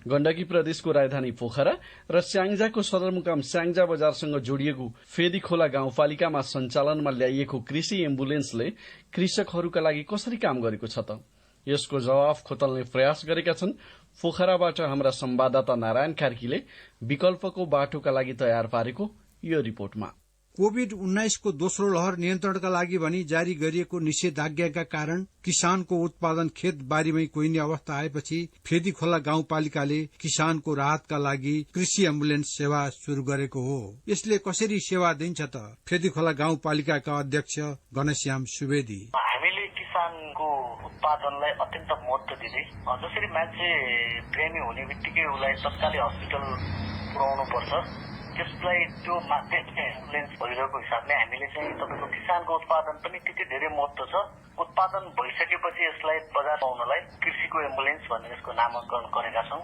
N: गण्डकी प्रदेशको राजधानी पोखरा र स्याङ्जाको सदरमुकाम स्याङ्जा बजारसँग जोडिएको फेदीखोला गाउँपालिकामा सञ्चालनमा ल्याइएको कृषि एम्बुलेन्सले कृषकहरूका लागि कसरी काम गरेको छ त? यसको जवाफ खोतल्ने प्रयास गरेका छन् पोखराबाट हाम्रा संवाददाता नारायण कार्कीले विकल्पको बाटोका लागि तयार पारेको यो रिपोर्टमा।
O: कोभिड-19 को दोस्रो लहर नियन्त्रणका लागि भनी जारी गरिएको निषेधाज्ञाका कारण किसानको उत्पादन खेत बारीमै कोइने अवस्था आएपछि फेदीखोला गाउँपालिकाले किसानको राहतका लागि कृषि एम्बुलेन्स सेवा शुरू गरेको हो। यसले कसरी सेवा दिन्छ त? फेदीखोला गाउँपालिकाका अध्यक्ष गणेश्याम सुवेदी।
K: हामीले किसानको उत्पादनलाई अत्यन्त महत्व दिँदै जसरी मान्छे प्रेमी हुने बित्तिकै उसलाई तत्कालै हस्पिटल पुर्याउनु पर्छ, त्यसलाई त्यो माध्यमले एम्बुलेन्स भइरहेको हिसाबले हामीले चाहिँ तपाईँको किसानको उत्पादन पनि त्यति धेरै महत्व छ। उत्पादन भइसकेपछि यसलाई बजार पाउनलाई कृषिको एम्बुलेन्स भनेर यसको नामाकरण गरेका छौं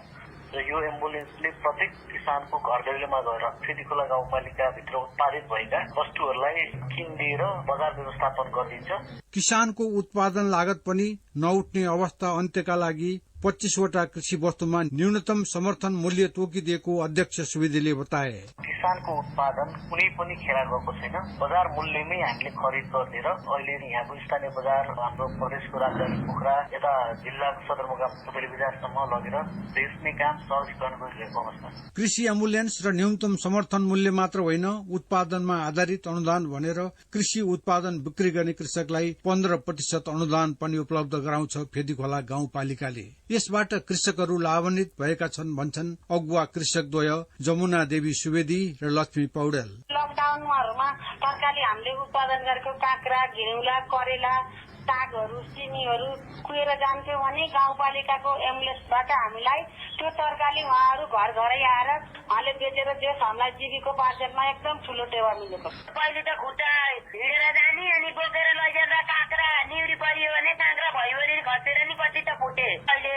K: र यो एम्बुलेन्सले प्रत्येक किसानको घर दैलोमा गएर फेदीखोला गाउँपालिकाभित्र उत्पादित भएका वस्तुहरूलाई किनिदिएर बजार व्यवस्थापन गरिदिन्छ।
O: किसानको उत्पादन लागत पनि नउठ्ने अवस्था अन्त्यका लागि 25वटा कृषि वस्तुमा न्यूनतम समर्थन मूल्य तोकिदिएको अध्यक्ष सुवेदीले बताए।
K: किसानको उत्पादन कुनै पनि खेला गएको छैन, बजार मूल्यमै हामीले खरिद गरिदिएर अहिले यहाँको स्थानीय बजार हाम्रो प्रदेशको राजधानी पोखरा यता जिल्लाको सदरमुकाम सुपेली बजारसम्म लगेर बेच्ने काम सहजीकरण गरिरहेको अवस्था।
O: कृषि एम्बुलेन्स र न्यूनतम समर्थन मूल्य मात्र होइन, उत्पादनमा आधारित अनुदान भनेर कृषि उत्पादन बिक्री गर्ने कृषकलाई 15% अनुदान पनि उपलब्ध गराउँछ फेदीखोला गाउँपालिकाले। यसबाट कृषकहरू लाभान्वित भएका छन् भन्छन् अगुवा कृषकद्वय जमुना देवी सुवेदी र लक्ष्मी पौडेल।
M: लकडाउनमा तरकारी हामीले उत्पादन गरेको काँक्रा, घिउला, करेला, सागहरू, सिमीहरू कुहेर जान्थ्यौं भने गाउँपालिकाको एम्बुलेन्सबाट हामीलाई त्यो तरकारी उहाँहरू घर घरै आएर उहाँले बेचेर त्यस हामीलाई जीविकोपार्जनमा एकदम ठूलो टेवा मिलेको। पहिले त खुट्टा हिँडेर जाने अनि बोकेर लैजाँदा काँक्रा निउरी परियो भने काँक्रा भयो भने खसेर नि कति त फुटे। अहिले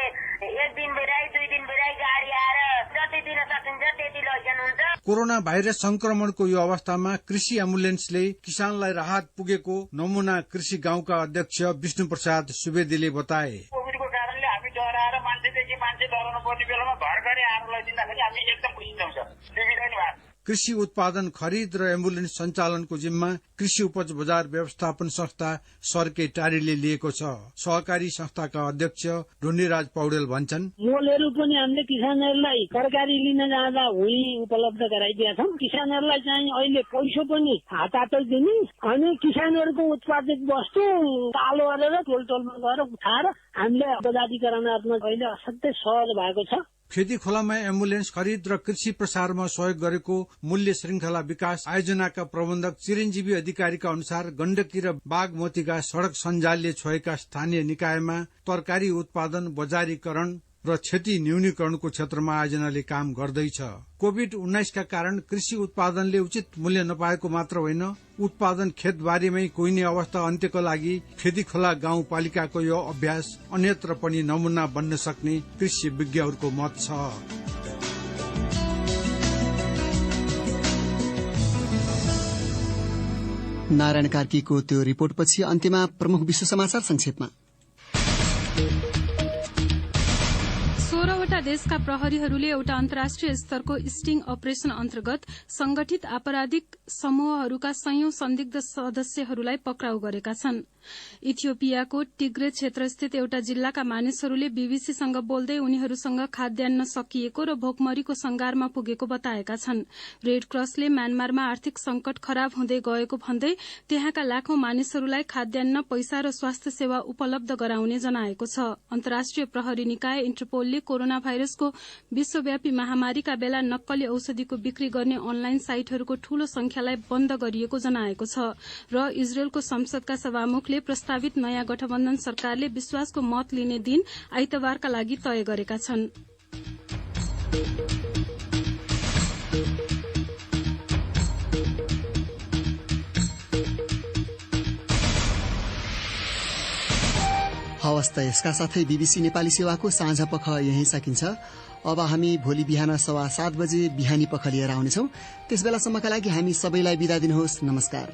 M: 1 दिन बेराई 2 दिन बेराई गाडी आएर जति दिन सकिन्छ त्यति लैजानुहुन्छ।
O: कोरोना भाइरस संक्रमणको यो अवस्थामा कृषि एम्बुलेन्सले किसानलाई राहत पुगेको नमुना कृषि गाउँका अध्यक्ष विष्णु प्रसाद सुवेदीले बताए।
P: कोभिडको कारणले हामी डराएर मान्छेदेखि मान्छे डराउनु पर्ने बेलामा घर घरै आएर लैदिँदाखेरि हामी एकदम खुसी छौँ सर। सुविधा नि भएको।
O: कृषि उत्पादन खरिद र एम्बुलेन्स सञ्चालनको जिम्मा कृषि उपज बजार व्यवस्थापन संस्था सर्के टारीले लिएको छ। सहकारी संस्थाका अध्यक्ष ढुण्डीराज पौडेल भन्छन्,
Q: मोलहरू पनि हामीले किसानहरूलाई तरकारी लिन जाँदा हुई उपलब्ध गराइदिएका छौँ। किसानहरूलाई चाहिँ अहिले पैसो पनि हातै दिने अनि किसानहरूको उत्पादित वस्तु कालो गरेर टोल टोलमा गएर उठाएर हामीले बजारीकरणात्मक अहिले असाध्यै सहज भएको छ।
O: खेती खोलामा एम्बुलेन्स खरिद र कृषि प्रसारमा सहयोग गरेको मूल्य श्रृंखला विकास आयोजनाका प्रबन्धक चिरञ्जीवी अधिकारीका अनुसार गण्डकी र बागमतीका सड़क सञ्जालले छोएका स्थानीय निकायमा तरकारी उत्पादन बजारीकरण र क्षति न्यूनीकरणको क्षेत्रमा आयोजनाले काम गर्दैछ। कोभिड-19 का कारण कृषि उत्पादनले उचित मूल्य नपाएको मात्र होइन, उत्पादन खेतबारीमै कोइने अवस्था अन्त्यको लागि खेती खोला गाउँपालिकाको यो अभ्यास अन्यत्र पनि नमुना बन्न सक्ने कृषि विज्ञहरूको मत छ।
F: नारायण कार्कीको त्यो रिपोर्टपछि अन्त्यमा प्रमुख विश्व समाचार संक्षेपमा।
I: 16वटा देशका प्रहरीहरूले एउटा अन्तर्राष्ट्रिय स्तरको स्टिङ अपरेशन अन्तर्गत संगठित आपराधिक समूहहरूका सयौं संदिग्ध सदस्यहरूलाई पक्राउ गरेका छन्। इथियोपियाको टिग्रे क्षेत्रस्थित एउटा जिल्लाका मानिसहरूले बीबीसीसँग बोल्दै उनीहरूसँग खाद्यान्न सकिएको र भोकमरीको संगारमा पुगेको बताएका छन्। रेड क्रसले म्यानमारमा आर्थिक संकट खराब हुँदै गएको भन्दै त्यहाँका लाखौं मानिसहरूलाई खाद्यान्न, पैसा र स्वास्थ्य सेवा उपलब्ध गराउने जनाएको छ। अन्तर्राष्ट्रिय प्रहरी निकाय इन्टरपोलले कोरोना भाइरसको विश्वव्यापी महामारीका बेला नक्कली औषधिको बिक्री गर्ने अनलाइन साइटहरूको ठूलो संख्यालाई बन्द गरिएको जनाएको छ र इजरायलको संसदका सभामुखले प्रस्तावित नयाँ गठबन्धन सरकारले विश्वासको मत लिने दिन आइतबारका लागि तय गरेका छन्।
F: हवस् त यसका साथै बीबीसी नेपाली सेवाको साँझ पख यही सकिन्छ। अब हामी भोलि बिहान 7:15 बजे बिहानी पख लिएर आउनेछौं। त्यस बेलासम्मका लागि हामी सबैलाई बिदा दिनुहोस्। नमस्कार।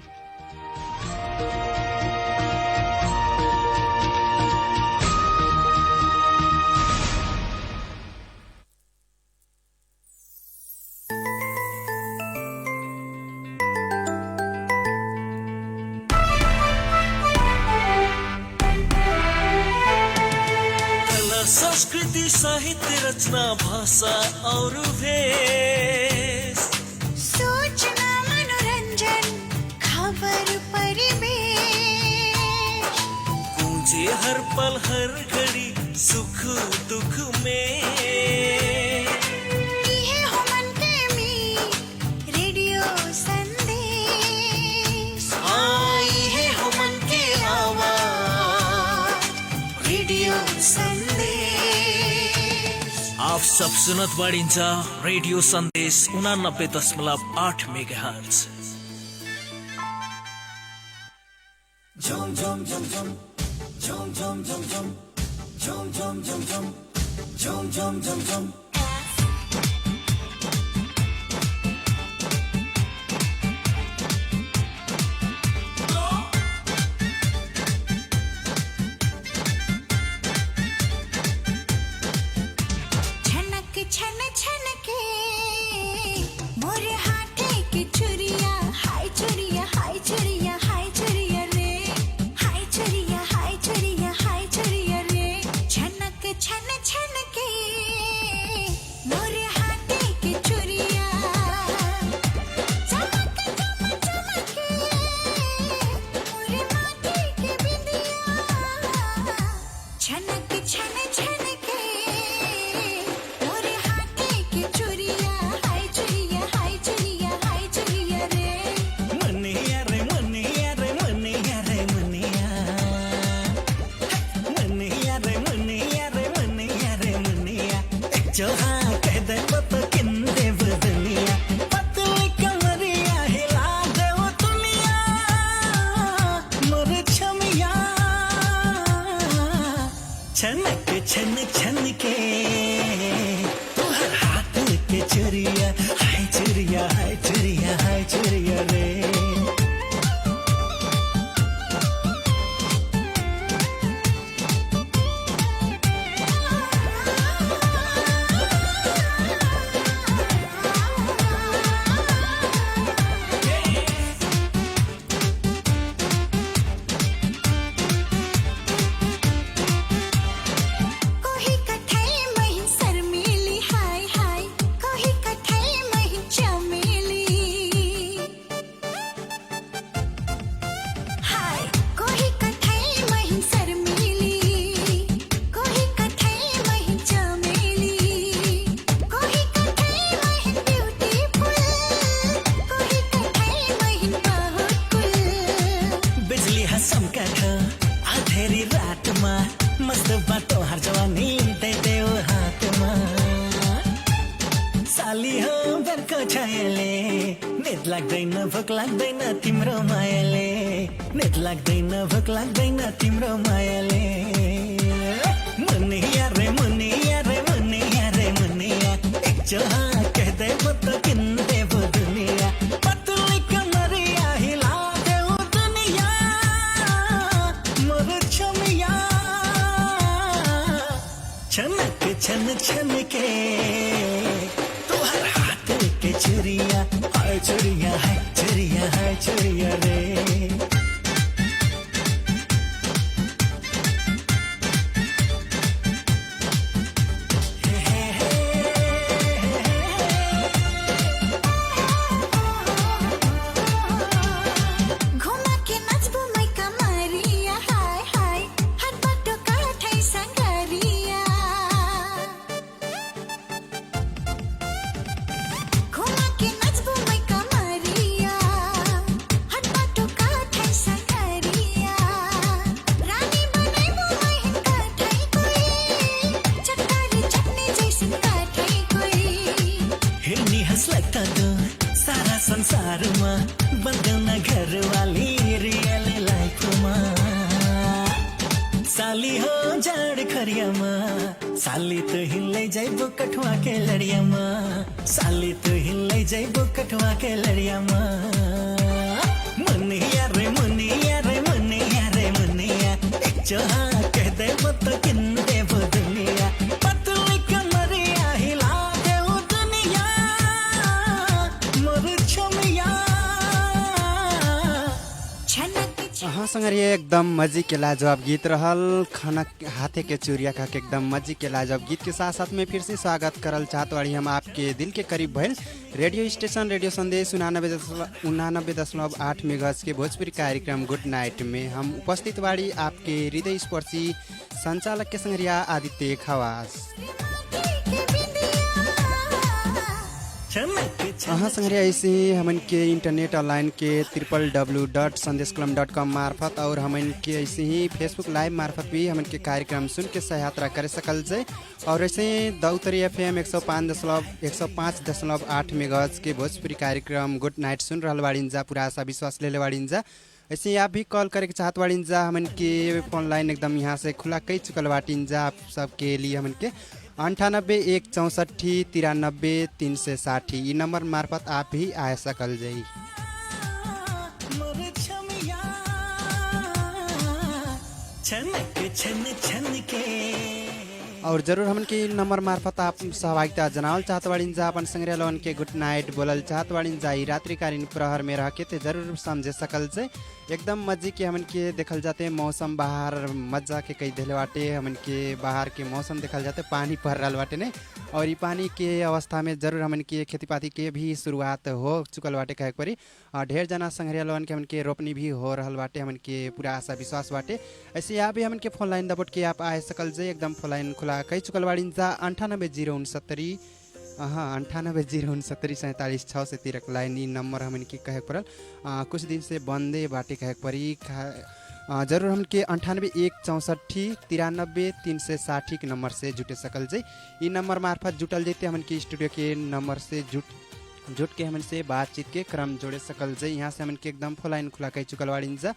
R: संस्कृति साहित्य रचना भाषा और भेष,
S: सूचना मनोरंजन खबर परिवेश,
R: गूंजे हर पल हर घड़ी सुख दुख में,
S: ये हो मन के मीत रेडियो संदेश,
R: आई है हो मन के आवाज रेडियो संदेश। आप सब सुनत बाड़िन्छ रेडियो संदेश 89.8 मेगाहर्ट्ज। झम झम झम झम झम झम झम झम झम झम झम झम झम झम झम झम।
S: छन छन के मोर हाथे की चुरिया, हाय चुरिया हाय चुरिया हाय चुरिया रे, हाय चुरिया हाय चुरिया हाय चुरिया रे, छनक छन छन के
R: हसमका छ अधेरी रातमा मस्त बाटो हर जवानी देऊ हातमा साली हो बेलको छायाले निद लाग्दैन भोक लाग्दैन तिम्रो मायाले निद लाग्दैन भोक लाग्दैन तिम्रो मायाले मुनिया रे मुनिया रे मुनिया रे मुनिया एक जोहा कह दे तो किन्ने वो दुनिया पतली कमरिया हिला दे वो दुनिया मोर छमिया छनक छन छन के चुरिया हाय चुरिया हाय चुरिया हाय चुरिया रे संसारमा बन्दैन घरवाली रियल लाइफमा साली हो जाड खरियामा साली तो हिल्लै जाइबो कठुआ के लडियामा साली तो हिल्लै जाइबो कठुआ के लडियामा मुनिया रे मुनिया रे मुनिया रे मुनिया एक जोहा कह देबो तो किन देबो दुनिया पतली कमरिया हिला देऊ दुनिया मोर
T: संगरिया एकदम मजी के लाजवाब गीत रहल खाना हाथे के चूरिया खा के एकदम मजी के लाजवाब गीत के साथ साथ में फिर से स्वागत करल चाहत वाली हम आपके दिल के करीब भइल रेडियो स्टेशन रेडियो संदेश 89.8 मेगाहर्ट्ज के भोजपुरी कार्यक्रम गुड नाइट में हम उपस्थित बाड़ी आपके हृदय स्पर्शी संचालक के संगरिया आदित्य खवास। हाँ संगरिया ऐसे ही हमन के इंटरनेट ऑनलाइन के www.sandeshkalam.com मार्फत और हमन के ऐसे ही फेसबुक लाइव मार्फत भी हमन के कार्यक्रम सुन के सहयात्रा करे सकल जाए और ऐसे दौतरी FM 105.8 मेगाहर्ट्ज के भोजपुरी कार्यक्रम गुड नाइट सुन रहल बाड़ीन जा पूरा आशा विश्वास ले बाड़ीन जा। ऐसे आप भी कॉल करे के चाहत बाड़ीन जा हमन के फोन लाइन एकदम यहाँ से खुला कई चुकल बाटीन जा आप सबके लिए हमन के 98-164-93-360 ये नंबर मार्फत आप भी आ सकल जाई। और जरूर हमन के नंबर मार्फत आप सहभागिता जनावल चाहत बाड़ीन जा अपन संग्रह लोन के गुड नाइट बोलल चाहत बाड़ीन जा रात्रिकालीन प्रहर में रह के ते जरूर समझे सकल से एकदम मजे के हमन के देखल जाते मौसम बाहर मजा के कई दिले बाटे हमन के बाहर के मौसम देखल जाते पानी पड़ रहा बाटे ने और ये पानी के अवस्था में जरूर हमन के खेती पाती के भी शुरुआत हो चुकल बाटे कहे परी ढेर जना संग्रह लोन के हमन के रोपनी भी हो रहा बाटे हमन के पूरा आशा विश्वास बाटे। ऐसे आप भी हमन के फोन लाइन दबोट के आप आ सकल जे एकदम फोन लाइन खुला कई चुकल बाड़ीन जा 98-069 98-069-47 से तिरक लाइन नंबर हमन के कहे पड़ल कुछ दिन से बंदे बाटे कहे परी जरूर हम के 98-164-93-360 के नंबर से जुटे सकल जे ई नंबर मार्फत जुटल जेते हमन के स्टूडियो के नंबर से जुट के हमन से बातचीत के क्रम जोड़े सकल जे। यहाँ से हमन के एकदम फोन लाइन खुला कई चुकल बाड़ीन जा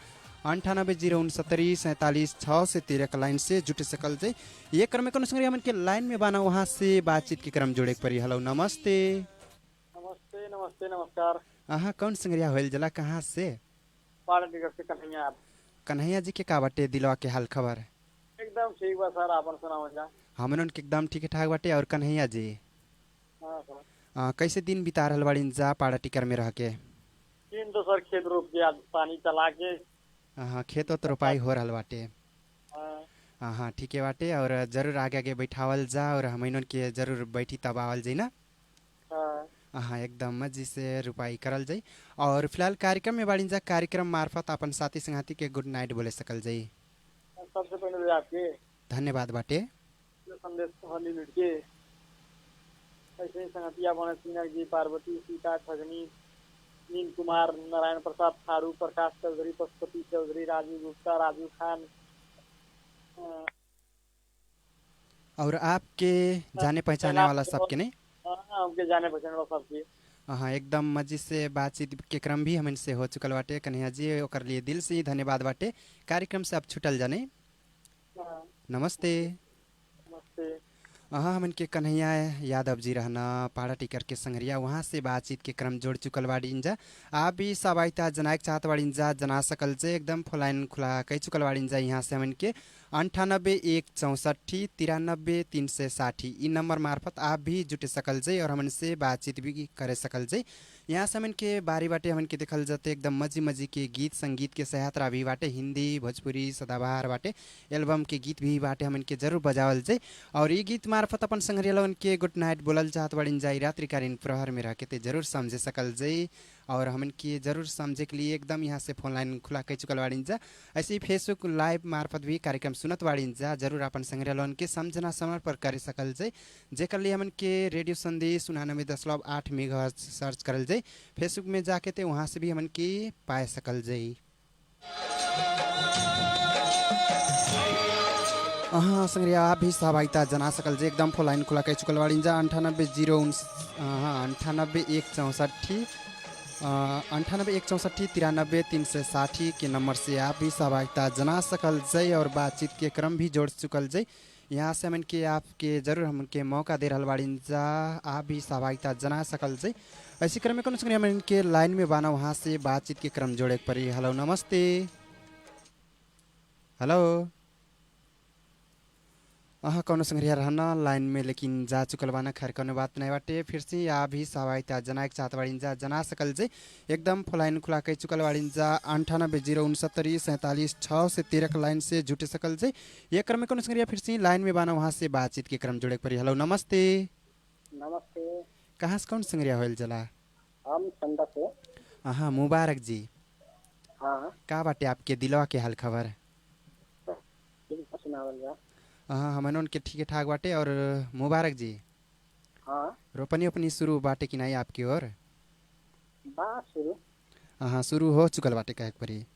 T: 98-069-47 से 13 लाइन से जुटे सकल जे। ये क्रम में कौन संग्रह हमन के लाइन में बाना वहाँ से बातचीत के क्रम जोड़े परी। हेलो नमस्ते
U: नमस्ते नमस्ते नमस्कार।
T: हाँ कौन संग्रह होल जला कहाँ से? कन्हैया जी के का बाटे दिलवा के हाल खबर?
U: एकदम ठीक बा सर आपन सुनाओ जा।
T: हमन के एकदम ठीक ठाक बाटे। और कन्हैया जी
U: हां सर
T: कैसे दिन बिता रहल बाड़ीन जा पाड़ा टिकर में रह के?
U: दिन तो सर खेत रोप के आज पानी चला के
T: हाँ खेत तो रोपाई हो रहल बाटे। हाँ ठीक है बाटे और जरूर आगे आगे बैठावल जा और हमन के जरूर बैठी तब आवल जाई ना। हाँ एकदम मजी से रुपाई करल जाई। और फिलहाल कार्यक्रम में बाड़ीन जा कार्यक्रम मार्फत अपन साथी संगाती के गुड नाइट बोले सकल जाई।
U: सबसे पहले आपके
T: धन्यवाद बाटे
U: संदेश हली मिट के ऐसे संगतिया बने सीना जी पार्वती सीता ठगनी नील कुमार, नारायण प्रसाद थारू, प्रकाश चौधरी, पशुपति चौधरी, राजू गुप्ता, राजू खान।
T: और आपके जाने पहचाने वाला सबके नहीं?
U: हमके जाने पहचाने वाला सबके।
T: हाँ, एकदम मजी से बातचीत के क्रम भी हमन से हो चुकल बाटे। कन्हैया जी, ओकर लिए दिल से ही धन्यवाद बाटे। कार्यक्रम से अब छुटल जाने। नमस्ते।
U: नमस्ते।
T: हाँ, हमन के कन्हैया यादव जी रहना पहाड़ा टिकर के संगरिया, वहाँ से बातचीत के क्रम जोड़ चुकल बाड़ीन जा। आप भी सहभागिता जनाएक चाहत बाड़ीन जा, जना सकल से एकदम फोलाइन खुला कई चुकल बाड़ीन जा। यहाँ से हमन के 9816439360 इ नंबर मार्फत आप भी जुटे सकल जे और हमन से बातचीत भी करे सकल जे। यहाँ से हमन के बारी बाटे हमन के देखल जाते एकदम मजी मजी के गीत संगीत के सहयात्रा भी बाटे, हिंदी भोजपुरी सदाबहार बाटे, एल्बम के गीत भी बाटे, हमन के जरूर बजावल जे। और ये गीत मार्फत अपन संगरियावन के गुड नाइट बोलल चाहत बाड़ीन जाई रात्रिकालीन प्रहर में रह के ते जरूर समझे सकल जे। और हमन के जरूर समझे के लिए एकदम यहाँ से फोन लाइन खुला कह चुकल बाड़ीन जा। ऐसे ही फेसबुक लाइव मार्फत भी कार्यक्रम सुनत बाड़ीन जा, जरूर अपन संग्रहालय के समझना समय पर करे सकल जाए। जेकर लिए हमन के रेडियो संदेश 99.8 मेगाहर्ट्ज सर्च करल जाए। फेसबुक में जाके ते वहाँ से भी हमन के पाए सकल जाए। हाँ संग्रिया, आप भी सहभागिता जना सकल जे। एकदम फोन लाइन खुला कह चुकल बाड़ीन जा। 9816939360 के नंबर से आप भी सहभागिता जना सकल जय और बातचीत के क्रम भी जोड़ चुकल जय। यहाँ से हमन के आपके जरूर हमन के मौका दे रहल बाड़ीन जा, आप भी सहभागिता जना सकल जय। ऐसे क्रम में कौन संग्रिया हमन के लाइन में बाना, वहाँ से बातचीत के क्रम जोड़े पड़ी। हेलो नमस्ते। हेलो कौन संग्रिया रहना लाइन में लेकिन जा चुकल बाना, खैर कौन बात नहीं बाटे। फिर से आप भी सहभागिता जनाएक चाहत बाड़ीन जा, जना सकल जे। एकदम फोलाइन खुला कह चुकल बाड़ीन जा। 98069476 से 13 लाइन से जुटे सकल जे। ये क्रम में कौन संग्रिया फिर से लाइन में बाना, वहाँ से बातचीत के क्रम जोड़े पड़ी। हेलो नमस्ते।
U: नमस्ते।
T: कहाँ से कौन संग्रिया होल जला?
U: हम संडा से।
T: हाँ, मुबारक जी।
U: हाँ,
T: का बाटे आपके दिलवा के हाल खबर? हाँ, हमन उनके ठीक ठाक बाटे। और मुबारक जी,
U: हाँ,
T: रोपनी अपनी शुरू बाटे कि नहीं आपकी ओर?
U: शुरू।
T: हाँ, शुरू हो चुकल बाटे कहे परी।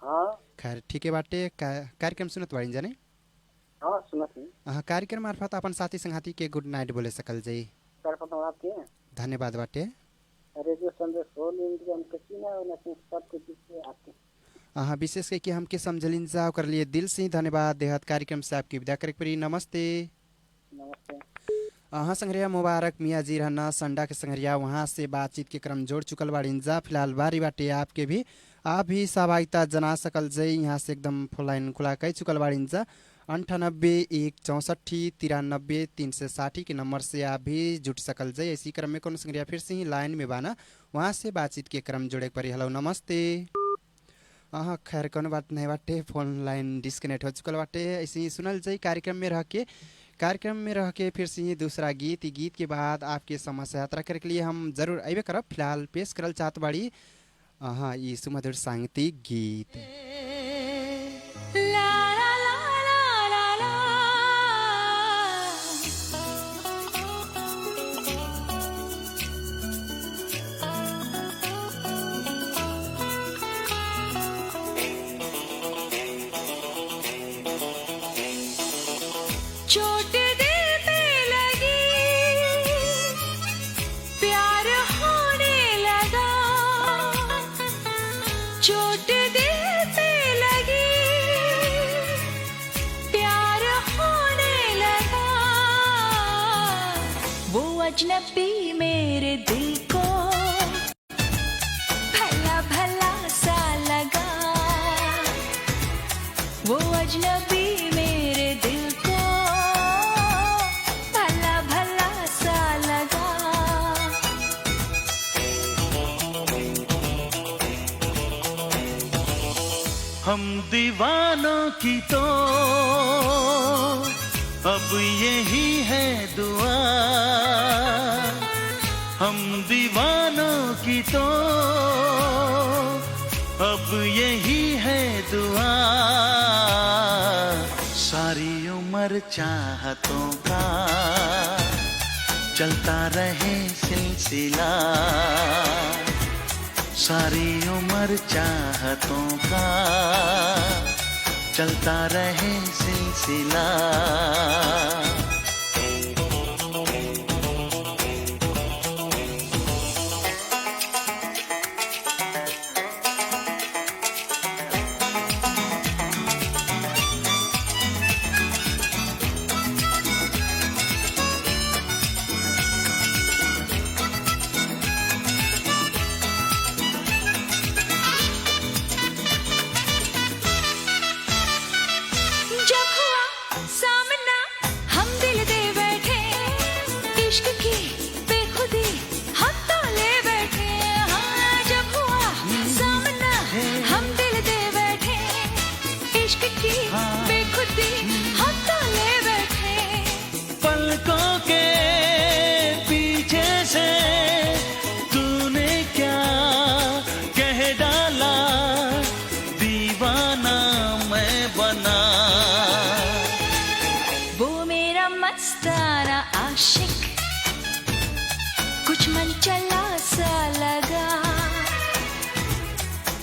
U: हाँ,
T: खैर ठीक है बाटे। कार्यक्रम सुनत बाड़ीन जाने?
U: हाँ, सुनत।
T: हाँ, कार्यक्रम मार्फत अपन साथी संगाती के गुड नाइट बोले सकल जाई। धन्यवाद बाटे।
U: रेडियो संदेश होल इंडिया में कसी ना होना सबके पीछे आते।
T: हाँ, विशेष करके हमके समझलिन जा, कर लिए दिल से ही धन्यवाद देहत। कार्यक्रम से आपकी विदा करे पड़ी। नमस्ते।
U: नमस्ते।
T: हाँ संग्रिया, मुबारक मियाँ जी रहना संडा के संग्रिया, वहाँ से बातचीत के क्रम जोड़ चुकल बाड़ीन जा। फिलहाल बारी बाटे आपके भी, आप भी सहभागिता जना सकल जाई। यहाँ से एकदम फोलाइन खुला कह चुकल बाड़ीन जा। 9816439360 के नंबर से आप भी जुट सकल जाए। इसी क्रम में कौन संग्रिया फिर से ही लाइन में बाना, वहाँ से बातचीत के क्रम जोड़े पड़ी। हेलो नमस्ते। हाँ, खैर कौन बात नहीं बाटे, फोन लाइन डिस्कनेक्ट हो चुकल बाटे। ऐसे ही सुनल जाए कार्यक्रम में रह के फिर से ही दूसरा गीत के बाद आपके समस्या यात्रा करे के लिए हम जरूर अबे करब। फिलहाल पेश करल चाहत बाड़ी हाँ ये सुमधुर सांगीतिक गीत।
A: अजनबी मेरे दिल को भला भला सा लगा, वो अजनबी मेरे दिल को भला भला सा लगा।
R: हम दीवानों की तो अब यही है दुआ, हम दीवानों की तो अब यही है दुआ, सारी उम्र चाहतों का चलता रहे सिलसिला, सारी उम्र चाहतों का चलता रहे सिलसिला।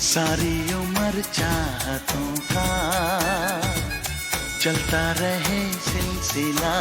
R: सारी उम्र चाहतों का चलता रहे सिलसिला।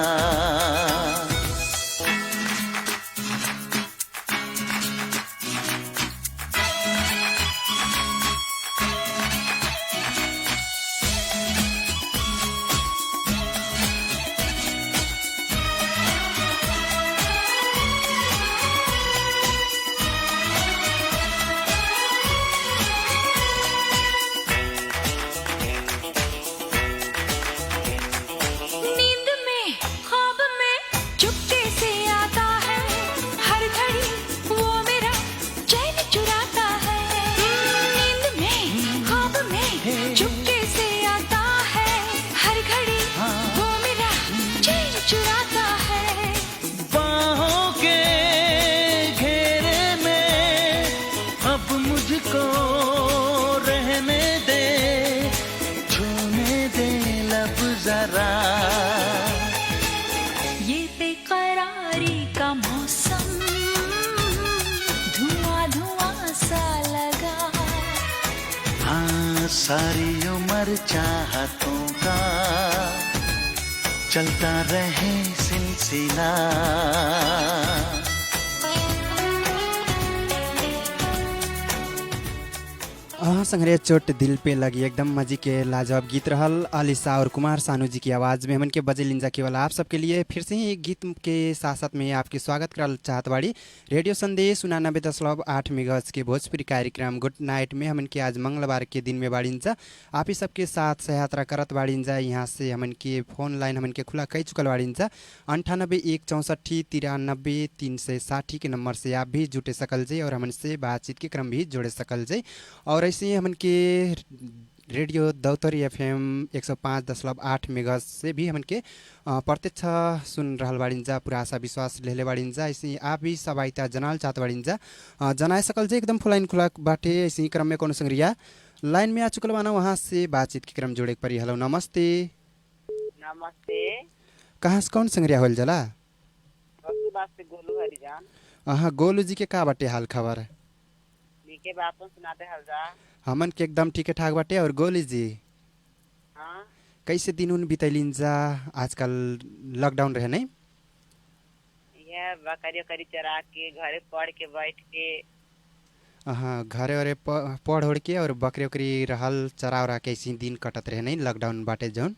R: सारी उम्र चाहतों का चलता रहे सिलसिला।
T: संग्रह चोट दिल पे लगी एकदम मजी के लाजवाब गीत रहल अलीसा और कुमार सानू जी की आवाज़ में हमन के बजे लिंजा केवल आप सबके लिए फिर से ही एक गीत के साथ साथ में आपके स्वागत करल चाहत बाड़ी। रेडियो संदेश 99.8 मेगाहर्ट्ज के भोजपुरी कार्यक्रम गुड नाइट में हमन के आज मंगलवार के दिन में बाड़ींजा आप ही सबके साथ सहयात्रा करत बाड़ींजा। यहाँ से हमन के फोन लाइन हमन के खुला कई चुकल बाड़ींजा 98-164-93-360 के नंबर से आप भी जुटे सकल जे और हमन से बातचीत के क्रम भी जोड़े सकल जे। और ऐसे हमन के रेडियो दौतरी FM 105.8 मेगाहर्ट्ज से भी हमन के प्रत्यक्ष सुन रहल बाड़ींजा। पूरा आशा विश्वास लेले बाड़ींजा। ऐसे आप भी सब आइता जनाल चाहत बाड़ींजा जनाए सकल जे एकदम फुलाइन खुला बाटे। ऐसे क्रम में कोनो संग्रिया लाइन में आ चुकल बाना वहाँ से बातचीत के क्रम जोड़े के परी। हेलो नमस्ते।
B: नमस्ते।
T: कहाँ से कौन संग्रिया होल जला?
B: गोलू हरिजान।
T: गोलू जी के का बाटे हाल खबर?
B: के बातों सुनाते हलजा
T: हमन के एकदम ठीक ठाक बाटे। और गोली जी
B: हाँ
T: कैसे दिन उन बितैलिन जा आजकल लॉकडाउन रहे नहीं?
B: यह बकरी करी चरा के घरे पढ़ के बैठ के
T: घरे और पढ़ ओढ़ के और बकरी उकरी रहल चरा उरा के ऐसे दिन कटत रहे नहीं लॉकडाउन बाटे जौन।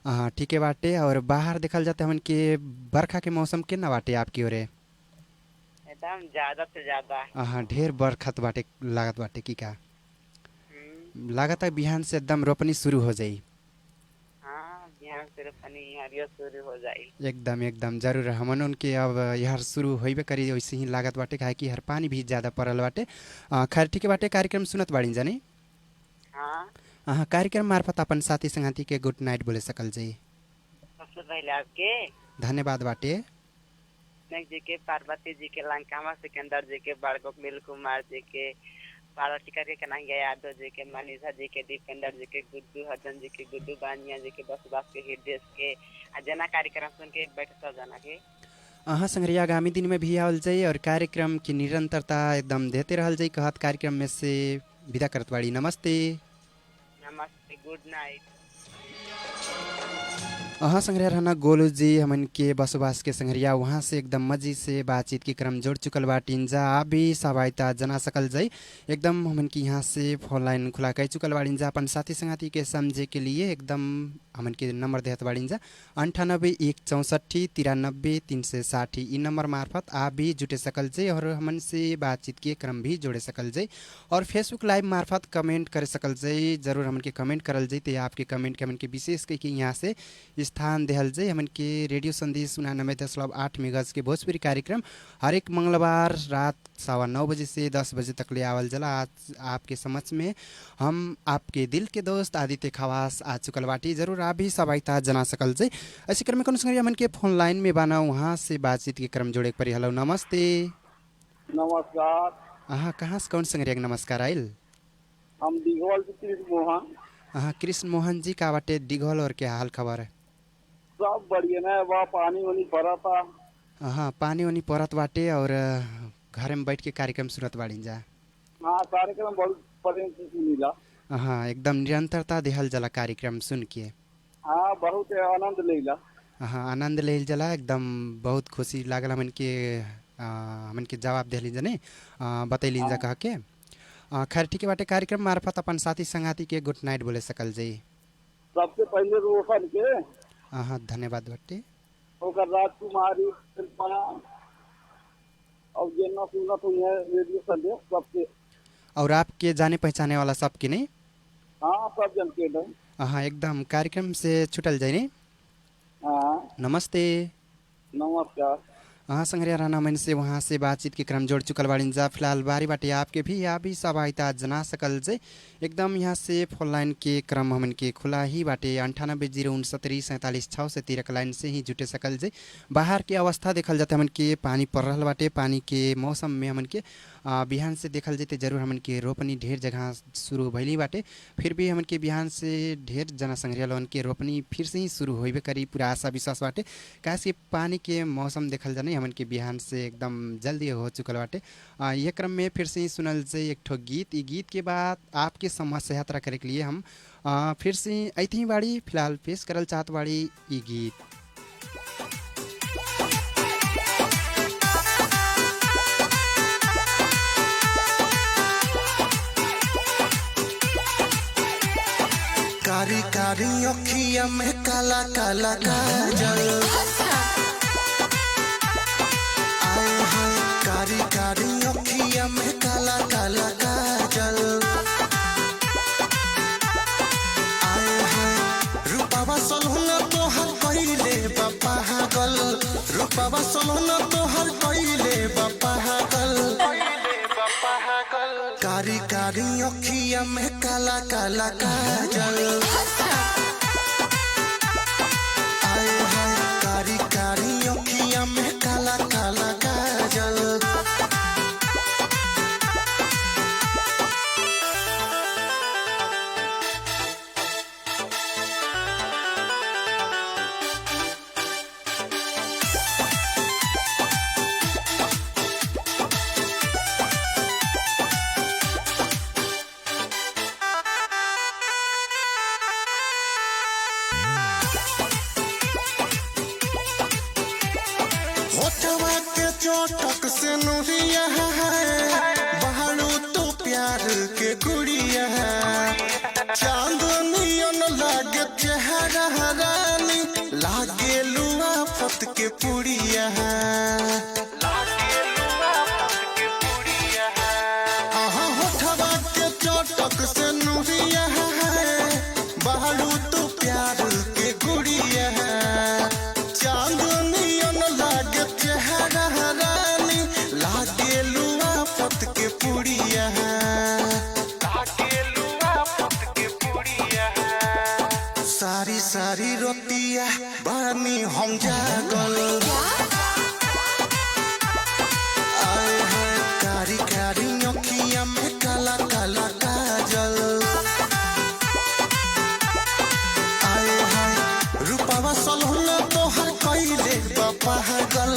T: हाँ ठीक है बाटे। और बाहर देखल जाते हमन के बरखा के मौसम के ना बाटे आपकी ओरे?
B: एकदम ज्यादा से ज्यादा
T: ढेर बरखत बाटे लागत बाटे की का लागत है बिहान से एकदम रोपनी शुरू हो जाई।
B: बिहान से रोपनी शुरू हो जाई
T: एकदम एकदम जरूर हमन उनके अब यार शुरू होइबे करी वैसे ही लागत बाटे काहे कि हर पानी भी ज्यादा पड़ल बाटे। खैर ठीक बाटे कार्यक्रम सुनत बाड़ी जानी। कार्यक्रम मार्फत अपन साथी संगाती के गुड नाइट बोले सकल जाई।
B: सबसे पहले आपके
T: धन्यवाद बाटे।
B: जी के पार्वती जी के लंकामा सिकंदर जी के बड़गोक नील कुमार जी के पार्वती करके कन्हैया यादव जी के मनीषा जी के दीपेंद्र जी के गुड्डू हरदन जी के गुड्डू बानिया जी के बसुदास के हृदय के जना कार्यक्रम सुन के बैठ सब जना के
T: संग्रह आगामी दिन में भी आवल जाई और कार्यक्रम की निरंतरता एकदम देते रहल जाई कहत कार्यक्रम में से विदा करत बाड़ी। नमस्ते।
B: नमस्ते, गुड नाइट।
T: संग्रह रहना गोलू जी हमन के बसोबास के संग्रिया वहाँ से एकदम मजी से बातचीत के क्रम जोड़ चुकल बाटिन जा। आप भी सहायता जना सकल जाई एकदम हमन की यहाँ से फोन लाइन खुला कर चुकल बाड़िन जा। अपन साथी संगाती के समझे के लिए एकदम हमन के नंबर देहत बाड़िन जा 98-164-93-360 इ नंबर मार्फत आप भी जुटे सकल जाई और हमन से बातचीत के क्रम भी जोड़े सकल जाई और फेसबुक लाइव मार्फत कमेंट करे सकल जाई। जरूर हमन के कमेंट करल जाई। आपके कमेंट के हमन के विशेष के यहाँ से स्थान देहल जाए। हमन के रेडियो संदेश 99.8 मेगाहर्ट्ज के भोजपुरी कार्यक्रम हर एक मंगलवार रात 9:15 बजे से 10 बजे तक ले आवल जला। आज आपके समक्ष में हम आपके दिल के दोस्त आदित्य खवास आ चुकल बाटी। जरूर आप भी सहायता जना सकल जाए। ऐसे क्रम में कौन संग हमन के फोन लाइन में बाना वहाँ से बातचीत के क्रम जोड़े परी। हेलो नमस्ते।
U: नमस्कार।
T: कहाँ से कौन संग नमस्कार आइल?
U: हम दिघोल से कृष्ण मोहन।
T: कृष्ण मोहन जी का बाटे दिघोल और क्या हाल खबर है?
U: सब बढ़िया ना। वहाँ पानी वानी पड़ा था।
T: पानी वानी पड़त बाटे और घर में बैठ के कार्यक्रम सुनत बाड़ी जा।
U: कार्यक्रम बहुत प्रेम से सुनीला।
T: एकदम निरंतरता देहल जला कार्यक्रम सुन के।
U: बहुत आनंद लेला।
T: आनंद लेल जला एकदम बहुत खुशी लागल हमन के जवाब देहली जने बतैलिन जा कह के। खैर ठीक बाटे कार्यक्रम मार्फत अपन साथी संगाती के गुड नाइट बोले सकल जाई।
U: सबसे पहले रोशन के
T: धन्यवाद बट्टे।
U: राजकुमारी और जेना सुनत हुए रेडियो संदेश सबके
T: और आपके जाने पहचाने वाला सबके नहीं।
U: सब जन के नहीं।
T: एकदम कार्यक्रम से छुटल जाए नहीं। नमस्ते।
U: नमस्कार।
T: संग्रह राना मन से वहाँ से बातचीत के क्रम जोड़ चुकल बाड़िन जा। फिलहाल बारी बाटे आपके भी आप भी सहायता जना सकल जे एकदम यहाँ से फोन लाइन के क्रम हमन के खुला ही बाटे 98-069-47 से 13 लाइन से ही जुटे सकल जे। बाहर के अवस्था देखल जाते हमन के पानी पड़ रहा बाटे। पानी के मौसम में हमन के बिहान से देखल जाते जरूर हमन के रोपनी ढेर जगह शुरू भैली बाटे। फिर भी हमन के बिहान से ढेर जना संग्रह लोन के रोपनी फिर से ही शुरू होबे करी। पूरा आशा विश्वास बाटे काहे कि पानी के मौसम देखल जाने हमन के बिहान से एकदम जल्दी हो चुकल बाटे। यह क्रम में फिर से ही सुनल जाए एक ठो गीत। ई गीत के बाद आपके समाज से यात्रा करे के लिए हम फिर से ऐथी बाड़ी फिलहाल पेश करल चाहत बाड़ी ई गीत।
R: कारी कारी अखिया में काला काला काजल, आए हाय कारी कारी अखिया में काला काला काजल, आए हाय रूपावा सलहुना तोहर कइले बापा हागल, रूपावा सलहुना तोहर कइले बापा हागल, कारी कारी अखिया में काला काला काजल, आए हाय कारी कारी अखिया में काला काला काजल। चोटक से नुरिया है बहारू तो प्यार के गुड़िया है, चांदनियन लागे चेहरा रानी लागे लुआ फत के पुड़िया है, लागे लुआ फत के पुड़िया है। हाँ होठवा के चोटक से नुरिया है बहारू तो प्यार के गुड़िया है, चांदनियन लागे चेहरा रानी लागे लुआ फत के पुड़िया है, लागे लुआ फत के पुड़िया है। सारी सारी रोतिया बानी हम जागल, आए हाय कारी कारी अखिया में काला काला काजल, आए हाय रूपावा सलहुना तोहर कइले बापा हागल,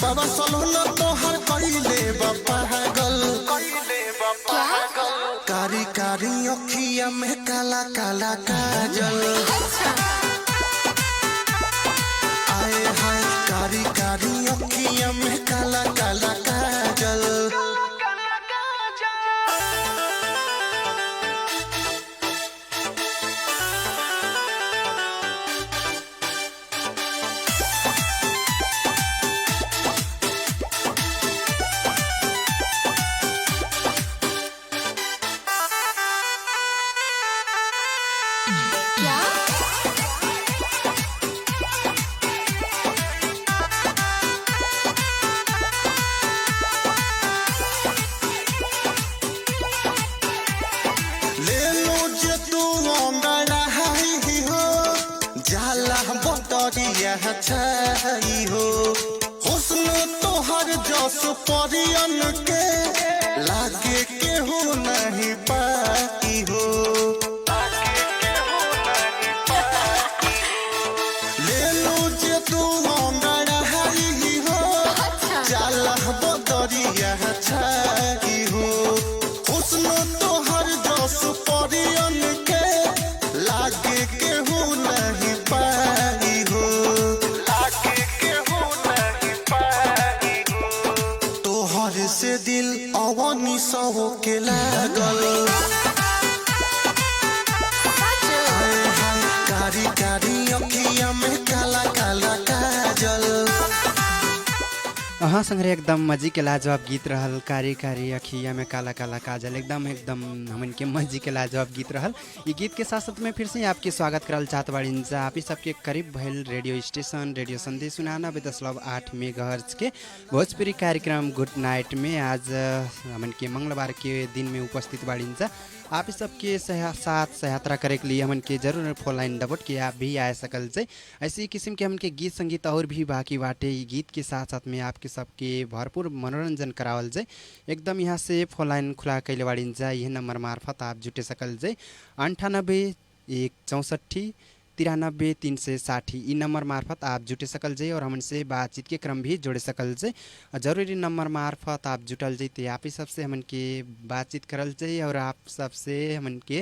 C: रूपवा सलोना तोहर कइले पागल कारी कारी अखिया में काला काला काजल आए हाय कारी कारी अखिया में काला काला काजल छाई हो हुस्न तोहर जस परियन के लागे केहू नहीं पाई हो ले लो जे तू अंगड़ाई हो जाला बदरिया छाई हो हुस्न तोहर जस परियन के लागे केहू नहीं पाई हो से दिल अवनी सहो के लागल कारी कारी अखिया में काला काला काजल
T: अहाँ संग्रह एकदम मजी के लाजवाब गीत रहल कारी कारी अखिया में काला काला काजल एकदम हमन के मजी के लाजवाब गीत रहल। ये गीत के साथ साथ में फिर से आपके स्वागत करल चाहत बाड़ी आप ही सबके करीब भइल रेडियो स्टेशन रेडियो संदेश 99.8 मेगाहर्ट्ज के भोजपुरी कार्यक्रम गुड नाइट में आज हमन के मंगलवार के दिन में उपस्थित बाड़ी आप ही सबके साथ सहायता करे के लिए हमन के जरूर फोन लाइन दबोट के आप भी आ सकल से ऐसी किस्म के हमन के गीत संगीत और भी बाकी बाटे गीत के साथ साथ में आपके सबके भरपूर मनोरंजन करावल जाए एकदम यहाँ से फोन लाइन खुला कैले बाड़ी यह नंबर मार्फत आप जुटे सकल जाए 98-164-93-360 ई नंबर मार्फत आप जुटे सकल जाए और हमसे बातचीत के क्रम भी जोड़े सकल जाए जरूरी नंबर मार्फत आप जुटल जाते आप ही सबसे हमन के बातचीत करल जाए और आप सबसे हमन के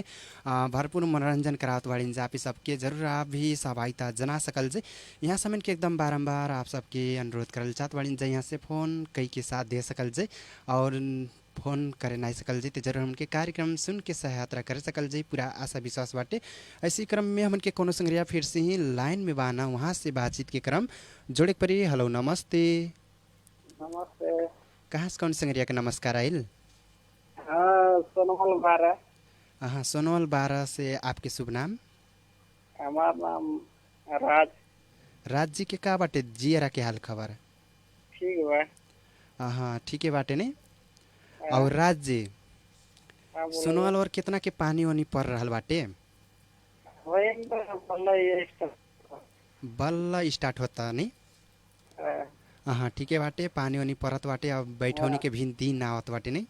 T: भरपूर मनोरंजन करावत बाड़ी आप ही सबके जरूर आप भी सहभागिता जना सकल जाए यहाँ से हमन के एकदम बारम्बार आप सबके अनुरोध करल चाहत बाड़ी यहाँ से फ़ोन कई के साथ दे सकल जाए और फोन करे नहीं सकल जी तो जरूर हमके कार्यक्रम सुन के सहायता कर सकल जी पूरा आशा विश्वास बाटे। ऐसी क्रम में हमन के कोनो संग्रिया फिर से ही लाइन में बाना वहाँ से बातचीत के क्रम जोड़े परी। हेलो नमस्ते।
U: नमस्ते।
T: कहाँ से कौन संग्रिया के नमस्कार आइल?
U: सोनोवाल 12।
T: हाँ सोनोवाल 12 से आपके शुभ नाम?
U: हमारा नाम राज।
T: राज जी के का बाटे जियरा के हाल खबर?
U: ठीक बा।
T: हाँ ठीक है बाटे ने। और राज जी सोनोवाल और कितना के पानी वानी पड़ रहा बाटे? बल्ला स्टार्ट होता नहीं? हाँ ठीक है बाटे पानी वानी पड़त बाटे अब बैठौनी के भी दिन आवत बाटे नहीं?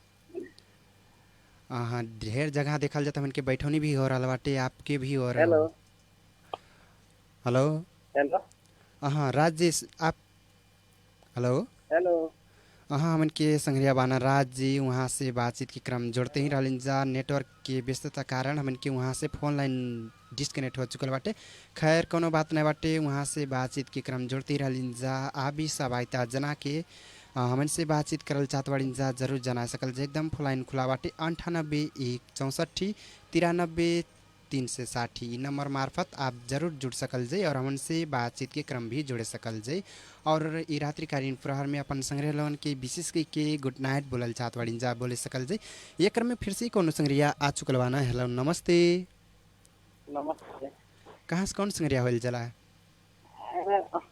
T: हाँ ढेर जगह देखल जाता हमन के बैठौनी भी हो रहा बाटे आपके भी हो रहा।
U: हेलो
T: हेलो
U: हेलो
T: हाँ राज जी आप हेलो
U: हेलो
T: हाँ हमन के संग्रिया बाना राज जी वहाँ से बातचीत के क्रम जोड़ते ही रहलिन जा नेटवर्क के व्यस्तता कारण हमन के वहाँ से फोन लाइन डिस्कनेक्ट हो चुकल बाटे। खैर कोनो बात नहीं बाटे वहाँ से बातचीत के क्रम जोड़ते ही रहलिन जा आप भी सहभागिता जना के हमन से बातचीत करल चाहत बाड़ी जा जरूर जना सकल जे एकदम फोन लाइन खुला बाटे 98-164-93-360 नंबर मार्फत आप जरूर जुड़ सकल जे और हमन से बातचीत के क्रम भी जोड़े सकल जे और ई रात्रिकालीन प्रहर में अपन संग्रह लोन के विशेष के गुड नाइट बोलल चाहत बाड़ी जा बोले सकल जे ये क्रम में फिर से कोनो संग्रिया आ चुकल बाना। हेलो नमस्ते।
U: नमस्ते।
T: कहाँ से कौन संग्रिया होल जला?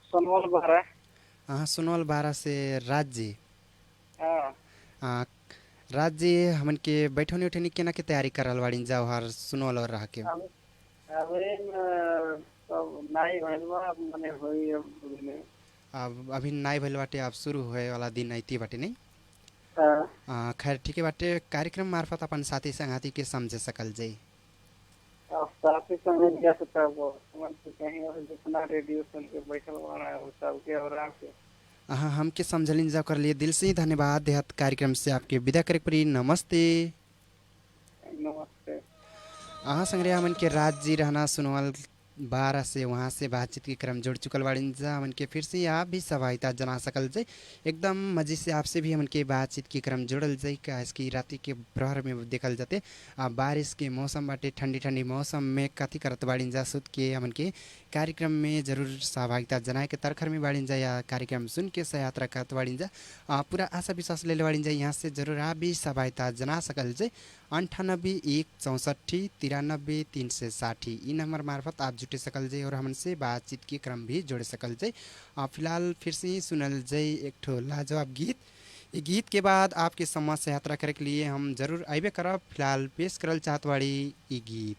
U: सोनोवाल 12।
T: हाँ सोनोवाल 12 से राज जी।
U: हाँ
T: राज जी हमन के बैठौनी उठौनी केना के तैयारी करल बाड़ी जा हर सोनोवाल और रह के? अब अभी नाई भइल बाटे अब शुरू होए वाला दिन आइती बाटे नहीं? खैर ठीक है बाटे कार्यक्रम मार्फत अपन साथी संगाती के समझे सकल जाई।
U: साथी संगतिया से तब कहीं और जितना रेडियो सुन के बैठल वाला है सब के और आपके
T: हमके समझलिन जा कर लिए दिल से ही धन्यवाद देहत कार्यक्रम से आपके विदा करे परी। नमस्ते।
U: नमस्ते।
T: संग्रह हमन के राज जी रहना सुनवाल 12 से वहाँ से बातचीत के क्रम जुड़ चुकल बाड़ीन जा। हमन के फिर से आप भी सहभागिता जना सकल जाए एकदम मजे से आपसे भी हमन के बातचीत के क्रम जुड़ल जाए। काहे कि राति के प्रहर में देखल जाते बारिश के मौसम बाटे ठंडी ठंडी मौसम में कथी करत बाड़ीन जा सुत के हमन के कार्यक्रम में जरूर सहभागिता जनाए के तरखर में बाड़ीन जा या कार्यक्रम सुन के सहयात्रा करत बाड़ीन जा। पूरा आशा विश्वास ले बाड़ीन जा यहाँ से जरूर आप भी सहभागिता जना सकल जाए। 98 1 64 93 360 ई नंबर मार्फत आप जुटे सकल जाए और हमसे बातचीत के क्रम भी जोड़े सकल जाए। फिलहाल फिर से सुनल जाए एक ठो लाजवाब गीत। ये गीत के बाद आपके समाज से यात्रा करे के लिए हम जरूर आइबे करब। फिलहाल पेश करल चाहत बाड़ी ये गीत।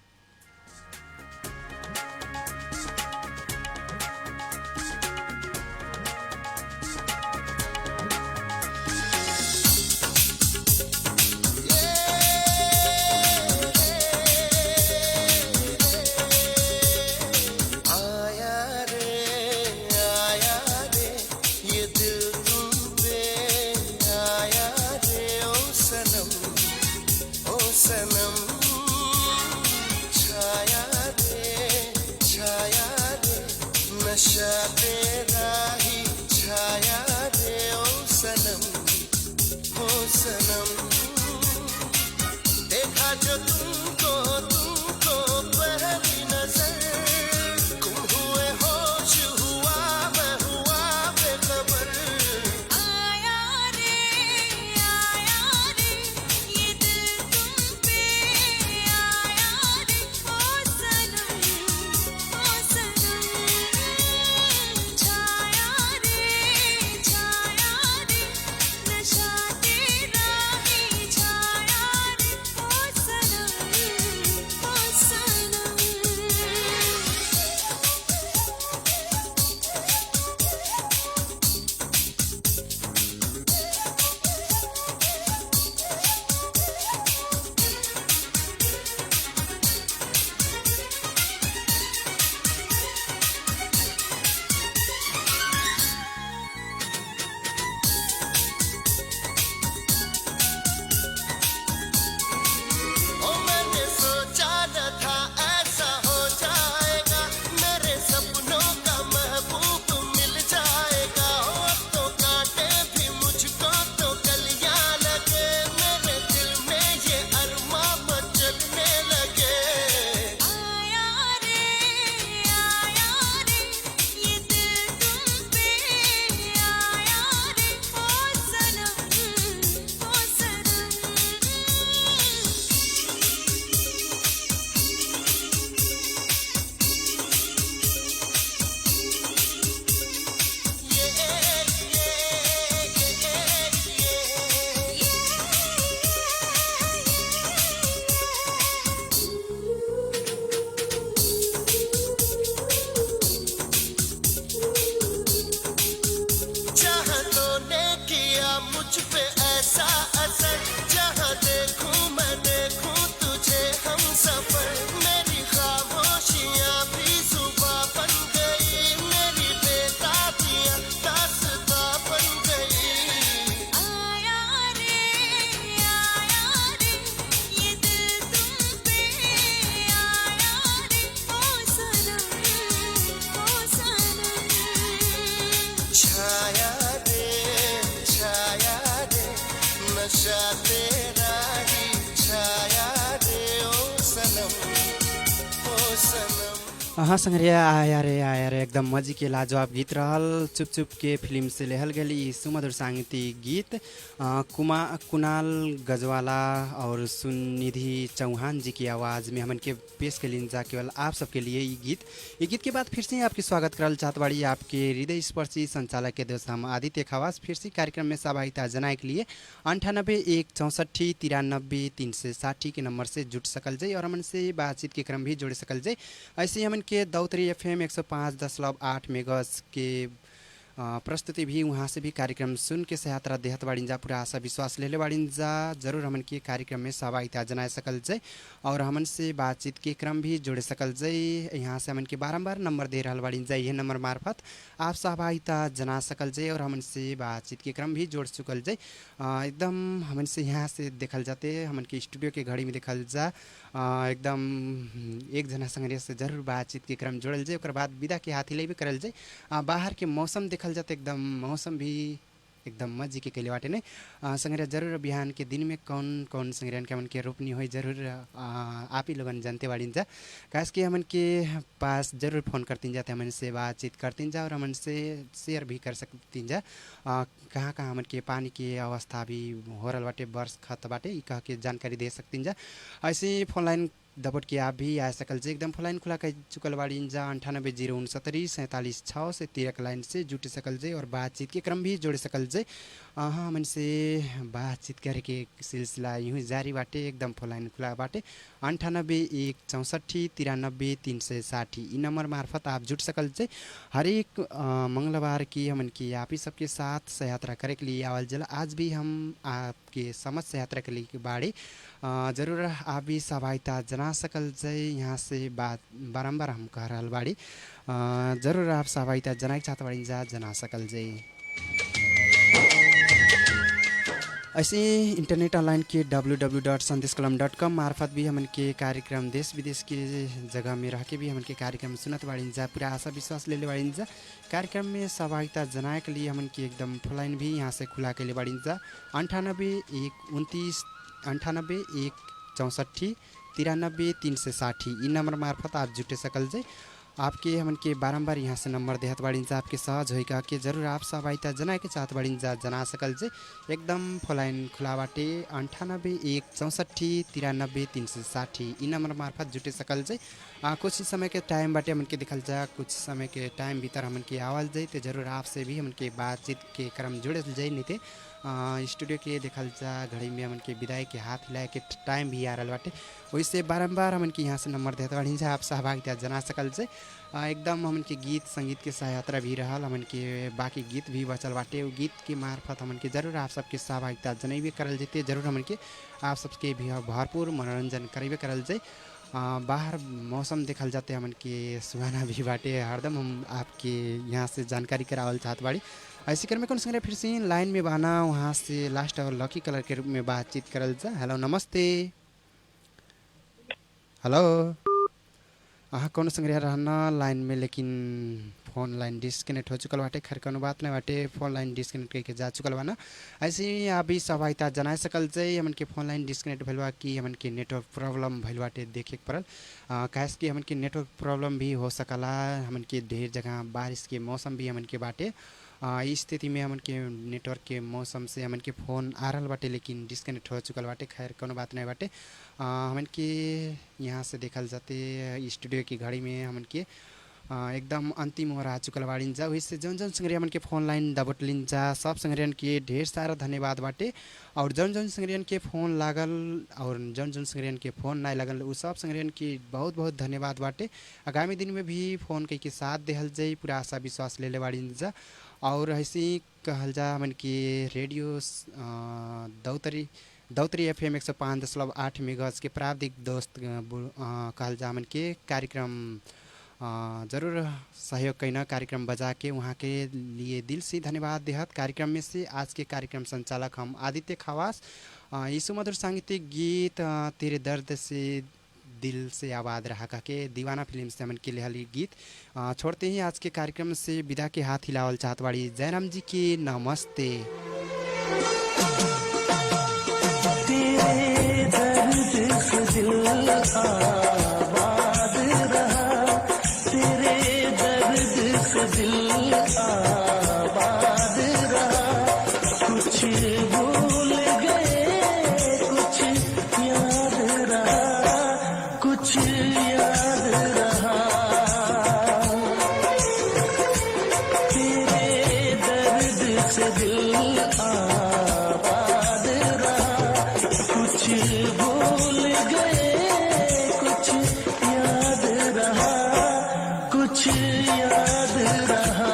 C: नशा तेरा ही छाया रे ओ सनम देखा जो तुमको पहली नजर गुम हुए होश हुआ मैं हुआ बेखबर।
S: आया रे ये दिल तुम पे आया रे ओ सनम छाया रे नशा तेरा ही छाया रे ओ सनम
C: ओ मैंने सोचा न था ऐसा हो जाएगा मेरे सपनों का महबूब मिल जाएगा। हो तो कांटे भी मुझको तो कलियां लगे मेरे दिल में ये अरमां मचलने लगे।
S: आया रे ये दिल तुम पे आया रे ओ सनम
C: चाहतों ने किया मुझ पे ऐसा असर जहाँ देखूं मैं देखूं तुझे हम सफर। मेरी खामोशियाँ भी जुबां बन गई मेरी बेताबियाँ दास्तां बन गई।
S: आया रे ये दिल तुम पे आया रे ओ सनम
C: छाया रे नशा तेरा ही छाया रे ओ सनम
T: संग्रिया आया रे एकदम मजी के लाजवाब गीत रहल। चुप चुप के फिल्म से लेहल गली सुमधुर सांगीतिक गीत कुणाल गजवाला और सुनिधि चौहान जी की आवाज़ में हमन के पेश के लिए जा केवल आप सबके लिए ये गीत के बाद फिर से आपकी स्वागत करल चाहत बाड़ी आपके हृदय स्पर्शी संचालक के दोस्त हम आदित्य खवास फिर से कार्यक्रम में सहभागिता जनाए के लिए 98 1 64 93 360 के नंबर से जुट सकल जाए और हमन से बातचीत के क्रम भी जोड़ सकल जाए। ऐसे ही हमन के दौतरी FM 105.8 मेगाहर्ट्ज के प्रस्तुति भी वहाँ से भी कार्यक्रम सुन के सहयात्रा देहत बाड़िंजा पूरा आशा विश्वास ले बाड़िंजा जरूर हमन के कार्यक्रम में सहभागिता जनाए सकल जाए और हमन से बातचीत के क्रम भी जोड़े सकल जाए। यहाँ से हमन के बारम्बार नंबर दे रहा बाड़िंजा, यह नंबर मार्फत आप सहभागिता जना सकल जाए और हमन से बातचीत के क्रम भी जोड़ चुकल जाए। एकदम हमन से यहाँ से देखल जाते हमन के स्टूडियो के घड़ी में देखल जा एकदम एक जना संगे से जरूर बातचीत के क्रम जोड़ल जाए। ओकर बाद विदा के हाथी ले भी करल जाए। बाहर के मौसम देखल जाते एकदम मौसम भी एकदम मजे के कैले बाटे ने संग्रह जरूर बिहान के दिन में कौन कौन संग्रहण के हमन के रोपनी हो जरूर आप ही लोगन जानते बाड़ीन जा। काश कि हमन के पास जरूर फोन करतीन जाते हमन से बातचीत करतीन जा और हमन से शेयर भी कर सकतीन जा कहाँ कहाँ हमन के पानी के अवस्था भी हो रहा बाटे बरस खत बाटे ई कह के जानकारी दे सकतीन जा। ऐसे फोन लाइन दबट के आप भी आ सकल जे एकदम फोन खुला कर चुकल बाड़ीन जा 9806 से 13 लाइन से जुट सकल जे और बातचीत के क्रम भी जोड़ सकल जे। हाँ हमन से बातचीत करे के सिलसिला यूँ जारी बाटे एकदम फोन लाइन खुला बाटे 9816439360 ई नंबर मार्फत आप जुट सकल जे। हर एक मंगलवार की हमन की आप ही सबके साथ सहयात्रा करे के लिए आवल जला। आज भी हम आपके समझ सहयात्रा के लिए बाड़े जरूर आप भी सहभागिता जना सकल जाए। यहाँ से बात बारम्बार हम कह रहा बाड़ी जरूर आप सहभागिता जनाए चाहते बाड़ी जना सकल जाए। ऐसे इंटरनेट ऑनलाइन के www.sandeshkalam.com मार्फत भी हमन के कार्यक्रम देश विदेश के जगह में रह के भी हमन के कार्यक्रम सुनत बाड़ीन जा। पूरा आशा विश्वास ले बाड़ीन जा। कार्यक्रम में सहभागिता जनाए के लिए हमन के एकदम फोन भी यहाँ से खुला के ले बाड़ीन जा 98193164 ई नंबर मार्फत आप जुटे सकल जाए। आपके हमन के बारम्बार यहाँ से नंबर देहत बाड़ीन जा आपके सहज होई कह के जरूर आप सहभागिता जनाए के चाहत बाड़ीन जा जना सकल जे। एकदम फोन खुला बाटे 9816439360 ई नंबर मार्फत जुटे सकल जे। कुछ ही समय के टाइम बाटे हमन के दिखल जा कुछ समय के टाइम भीतर हमन के आवाज जाए तो जरूर आपसे भी हमन के बातचीत के क्रम जुड़े जाए। नहीं तो स्टूडियो के देखल जा घड़ी में हमन के विदाई के हाथ हिलाए के टाइम भी आ रहा बाटे वैसे बारम्बार हमन के यहाँ से नंबर देते बाड़ी जा आप सहभागिता जना सकल से। एकदम हमन के गीत संगीत के सहयात्रा भी रहल हमन के बाकी गीत भी बचल बाटे वो गीत के मार्फत हमन के जरूर आप सबके सहभागिता जनेबे करल जेते जरूर हमन के आप सबके भी भरपूर मनोरंजन करेबे करल जाए। बाहर मौसम देखल जाते हमन के सुहाना भी बाटे हरदम हम आपके यहाँ से जानकारी करावल चाहत बाड़ी। ऐसे कर में कौन संग्रह फिर से लाइन में बहाना वहाँ से लास्ट और लकी कलर के रूप में बातचीत करल जा। हेलो नमस्ते। हेलो कौन संग्रह रहना लाइन में लेकिन फोन लाइन डिस्कनेक्ट हो चुकल बाटे। खैर कोनो बात नहीं बाटे फोन लाइन डिस्कनेक्ट करके जा चुकल बाना। ऐसे ही आप भी सहभागिता जनाए सकल जाए। हमन के फोन लाइन डिस्कनेक्ट भइल बा कि हमन के नेटवर्क प्रॉब्लम भइल बाटे देखे के पड़ल काहे कि हमन के नेटवर्क प्रॉब्लम भी हो सकला। हमन के ढेर जगह बारिश के मौसम भी हमन के बाटे इस स्थिति में हमन के नेटवर्क के मौसम से हमन के फ़ोन आ रहा बाटे लेकिन डिस्कनेक्ट हो चुकल बाटे। खैर कोनो बात नहीं बाटे हमन के यहाँ से देखल जाते स्टूडियो की घड़ी में हमन के एकदम अंतिम हो रहा चुकल बाड़ीन जा। वैसे जौन जौन संग्रह हमन के फोन लाइन दबटलिन जा सब संग्रहन के ढेर सारा धन्यवाद बाटे और जौन जौन संग्रहन के फ़ोन लागल और जौन जौन संग्रहन के फ़ोन नहीं लागल उ सब संग्रहन के बहुत बहुत धन्यवाद बाटे। आगामी दिन में भी फ़ोन कई के साथ देहल जाए पूरा आशा विश्वास ले बाड़ीन जा। और ऐसे कहल जा हमन के रेडियो दौतरी FM 105.8 मेगाहर्ट्ज के प्राविधिक दोस्त कहल जा हमन के कार्यक्रम जरूर सहयोग कैना कार्यक्रम बजा के वहाँ के लिए दिल से धन्यवाद देहत। कार्यक्रम में से आज के कार्यक्रम संचालक हम आदित्य खवास यीशु मधुर सांगीतिक गीत तेरे दर्द से दिल से आबाद रहा के दीवाना फिल्म से हमन के लिए गीत छोड़ते ही आज के कार्यक्रम से विदा के हाथ हिलावल चाहत बाड़ी। जयराम जी की नमस्ते।
R: तेरे दर्द से दिल आबाद रहा तेरे दर्द से दिल आबाद रहा कुछ भूल गए कुछ याद रहा कुछ याद रहा तेरे दर्द से दिल आबाद रहा कुछ भूल गए कुछ याद रहा कुछ याद रहा।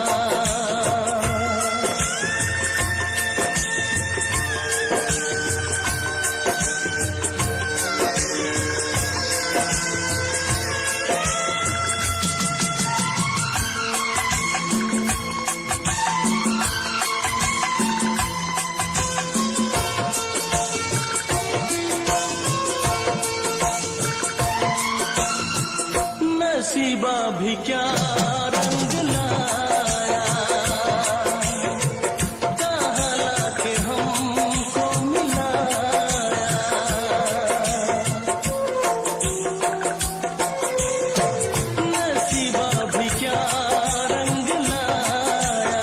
R: नसीबा भी क्या रंग लाया, कहाँ लाके हमको मिलाया। नसीबा भी क्या रंग लाया,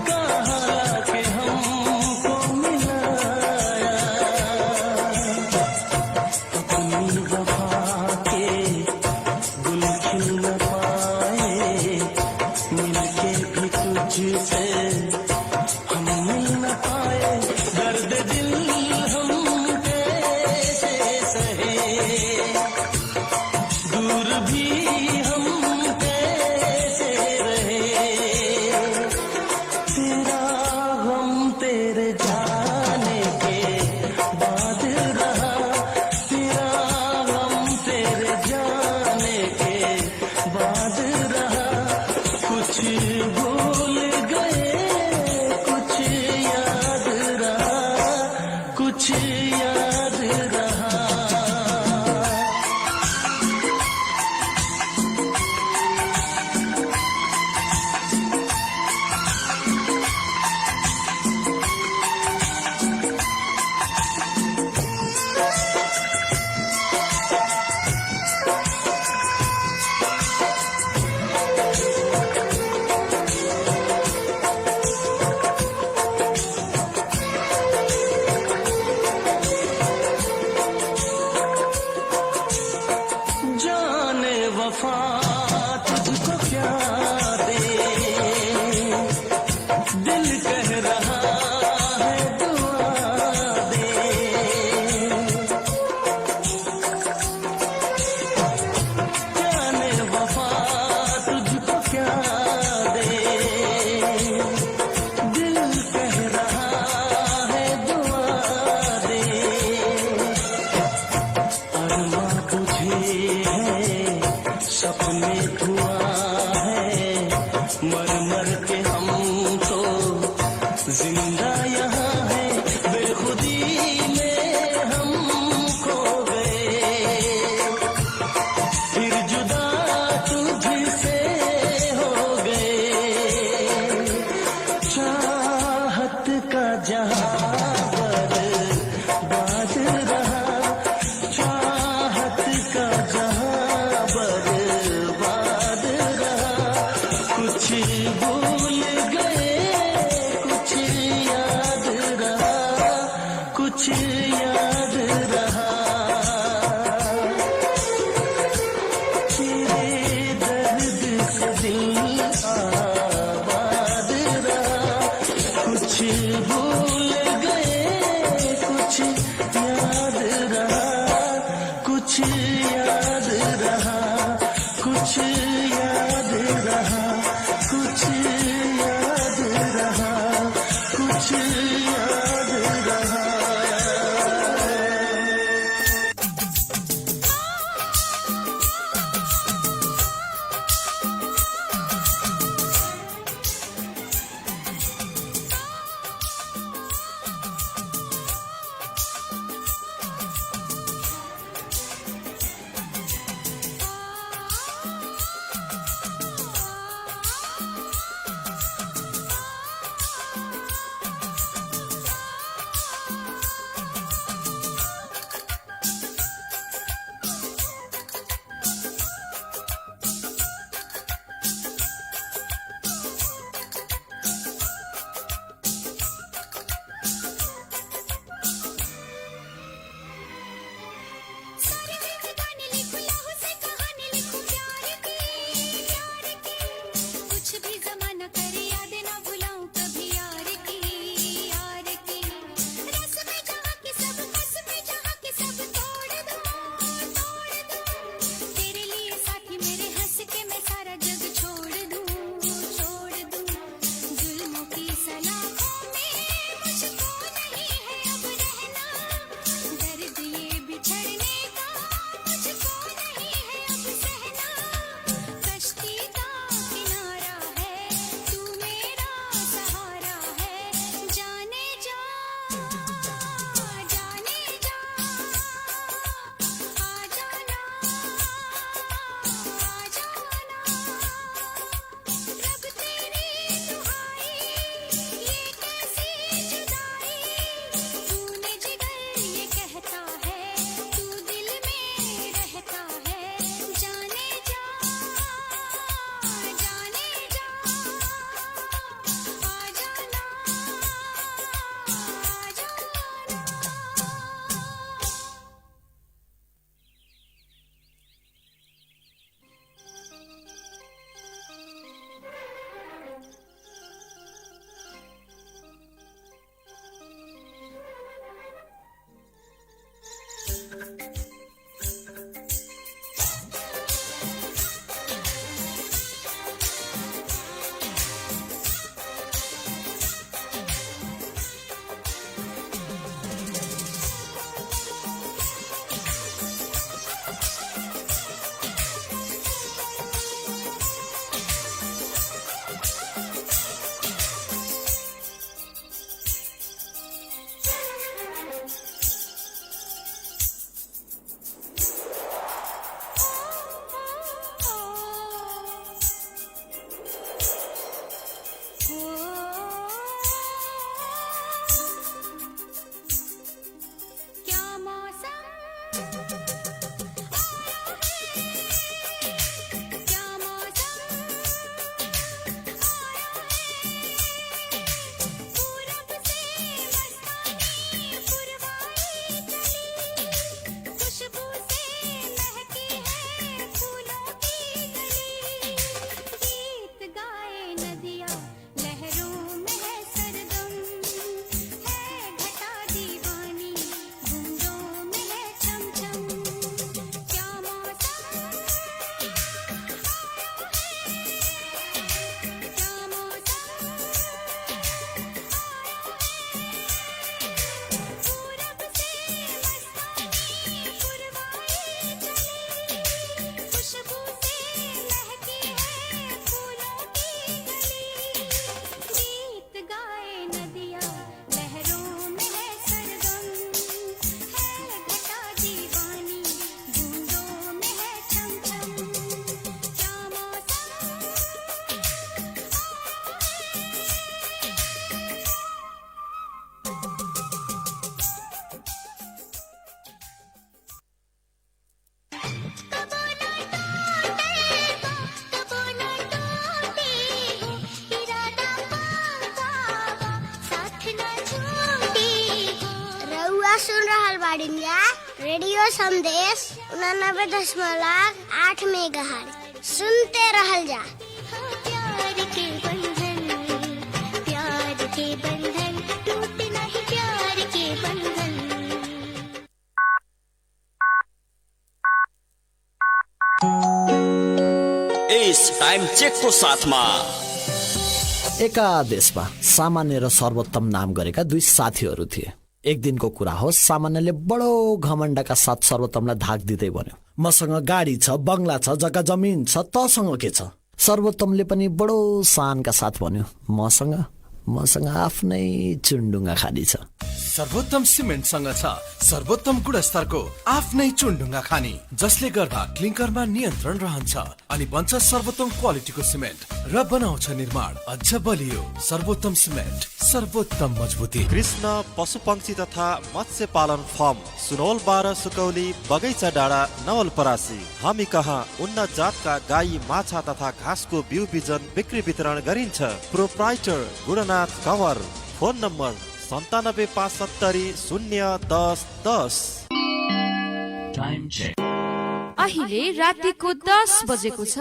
R: कहाँ लाके हमको मिलाया। अपनी वफा के गुल खिल न पाए, मिलके भी तुझसे हम मिल न पाए। दर्द दिल हम कैसे सहे, दूर भी हम कैसे रहे। तेरा गम तेरे जाने के बाद रहा, तेरा गम तेरे जाने के बाद रहा। कुछ भूल गए कुछ याद रहा, कुछ याद रहा। जाने वफा तुझको क्या दे, दिल कह रहा है दुआ दे। जाने वफा तुझको क्या दे, दिल कह रहा है दुआ दे। अरमा तुझे है सपने धुआं है, मर मर के हम तो जिंदा यहाँ है। बेखुदी में हम खो गए, फिर जुदा तुझसे हो गए। चाहत का जहां बर्बाद रहा, चाहत का जहां बर्बाद रहा। कुछ भूल गए कुछ याद रहा, कुछ याद रहा। तेरे दर्द से दिल आबाद रहा। कुछ भूल गए कुछ याद रहा, कुछ याद रहा, कुछ याद रहा, कुछ याद रहा, कुछ याद रहा।
D: रेडियो संदेश 89.8 मेगाहर्ट्ज सुनते रहल जा।
A: प्यार के बंधन टूट नहीं प्यार के बंधन।
V: इस टाइम चेकको साथमा एका देशमा सामान्य र सर्वोत्तम नाम गरेका दुई साथीहरू थिए। एक दिनको कुरा हो, सामान्यले बडो घमण्डका साथ सर्वोत्तमलाई धाक दिँदै भन्यो, मसँग गाडी छ, बंगला छ, जग्गा जमिन छ, तसँग के छ? सर्वोत्तमले पनि बडो शानका साथ भन्यो, मसँग आफ्नै चुन्डुङ्गा खाली छ।
E: सर्वोत्तम सिमेन्टसँग छ सर्वोत्तम गुणस्तरको आफ्नै चुन्डुङ्गा खानी, जसले गर्दा क्लिङ्करमा नियन्त्रण रहन्छ अनि बन्छ सर्वोत्तम क्वालिटीको सिमेन्ट र बनाउँछ निर्माण अझ बलियो। सर्वोत्तम सिमेन्ट, सर्वोत्तम मजबुती।
W: कृष्ण पशुपक्षी तथा मत्स्य पालन फार्म, सुनौल 12 सुकौली, बगैँचा डाँडा, नवलपरासी। हामी कहाँ उन्नत जातका गाई, माछा तथा घाँसको बिउ बिजन बिक्री वितरण गरिन्छ। Proprietor Gunanath Kanwar. Phone number 9757001010।
X: अहिले रातिको 10 बजेको छ।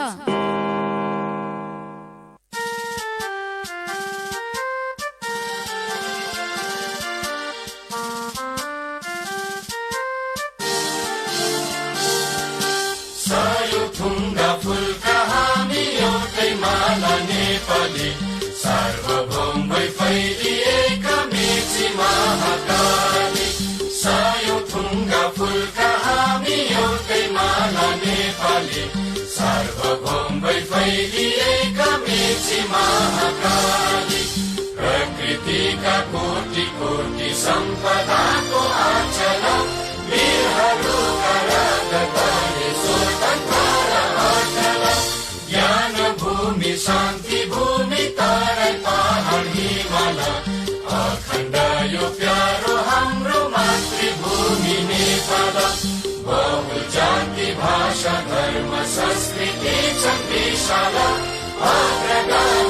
C: सार्वभौम फैलिएका मेची महाकाली, सायो थुङ्गा फुलका हामी एउटै माला नेपाली। सार्वभौम फैलिएका मेची महाकाली, प्रकृतिका कोटि कोटि सम्पदाको आचल, वीरहरूका रागताले स्वतन्त्र अटल। ज्ञान भूमि, शान्ति भूमि, तराई पहाड हिमाल, अखण्ड यो प्यारो हाम्रो मातृभूमि नेपाल। बहु जाति भाषा धर्म संस्कृति छन् विशाल, अग्रगामी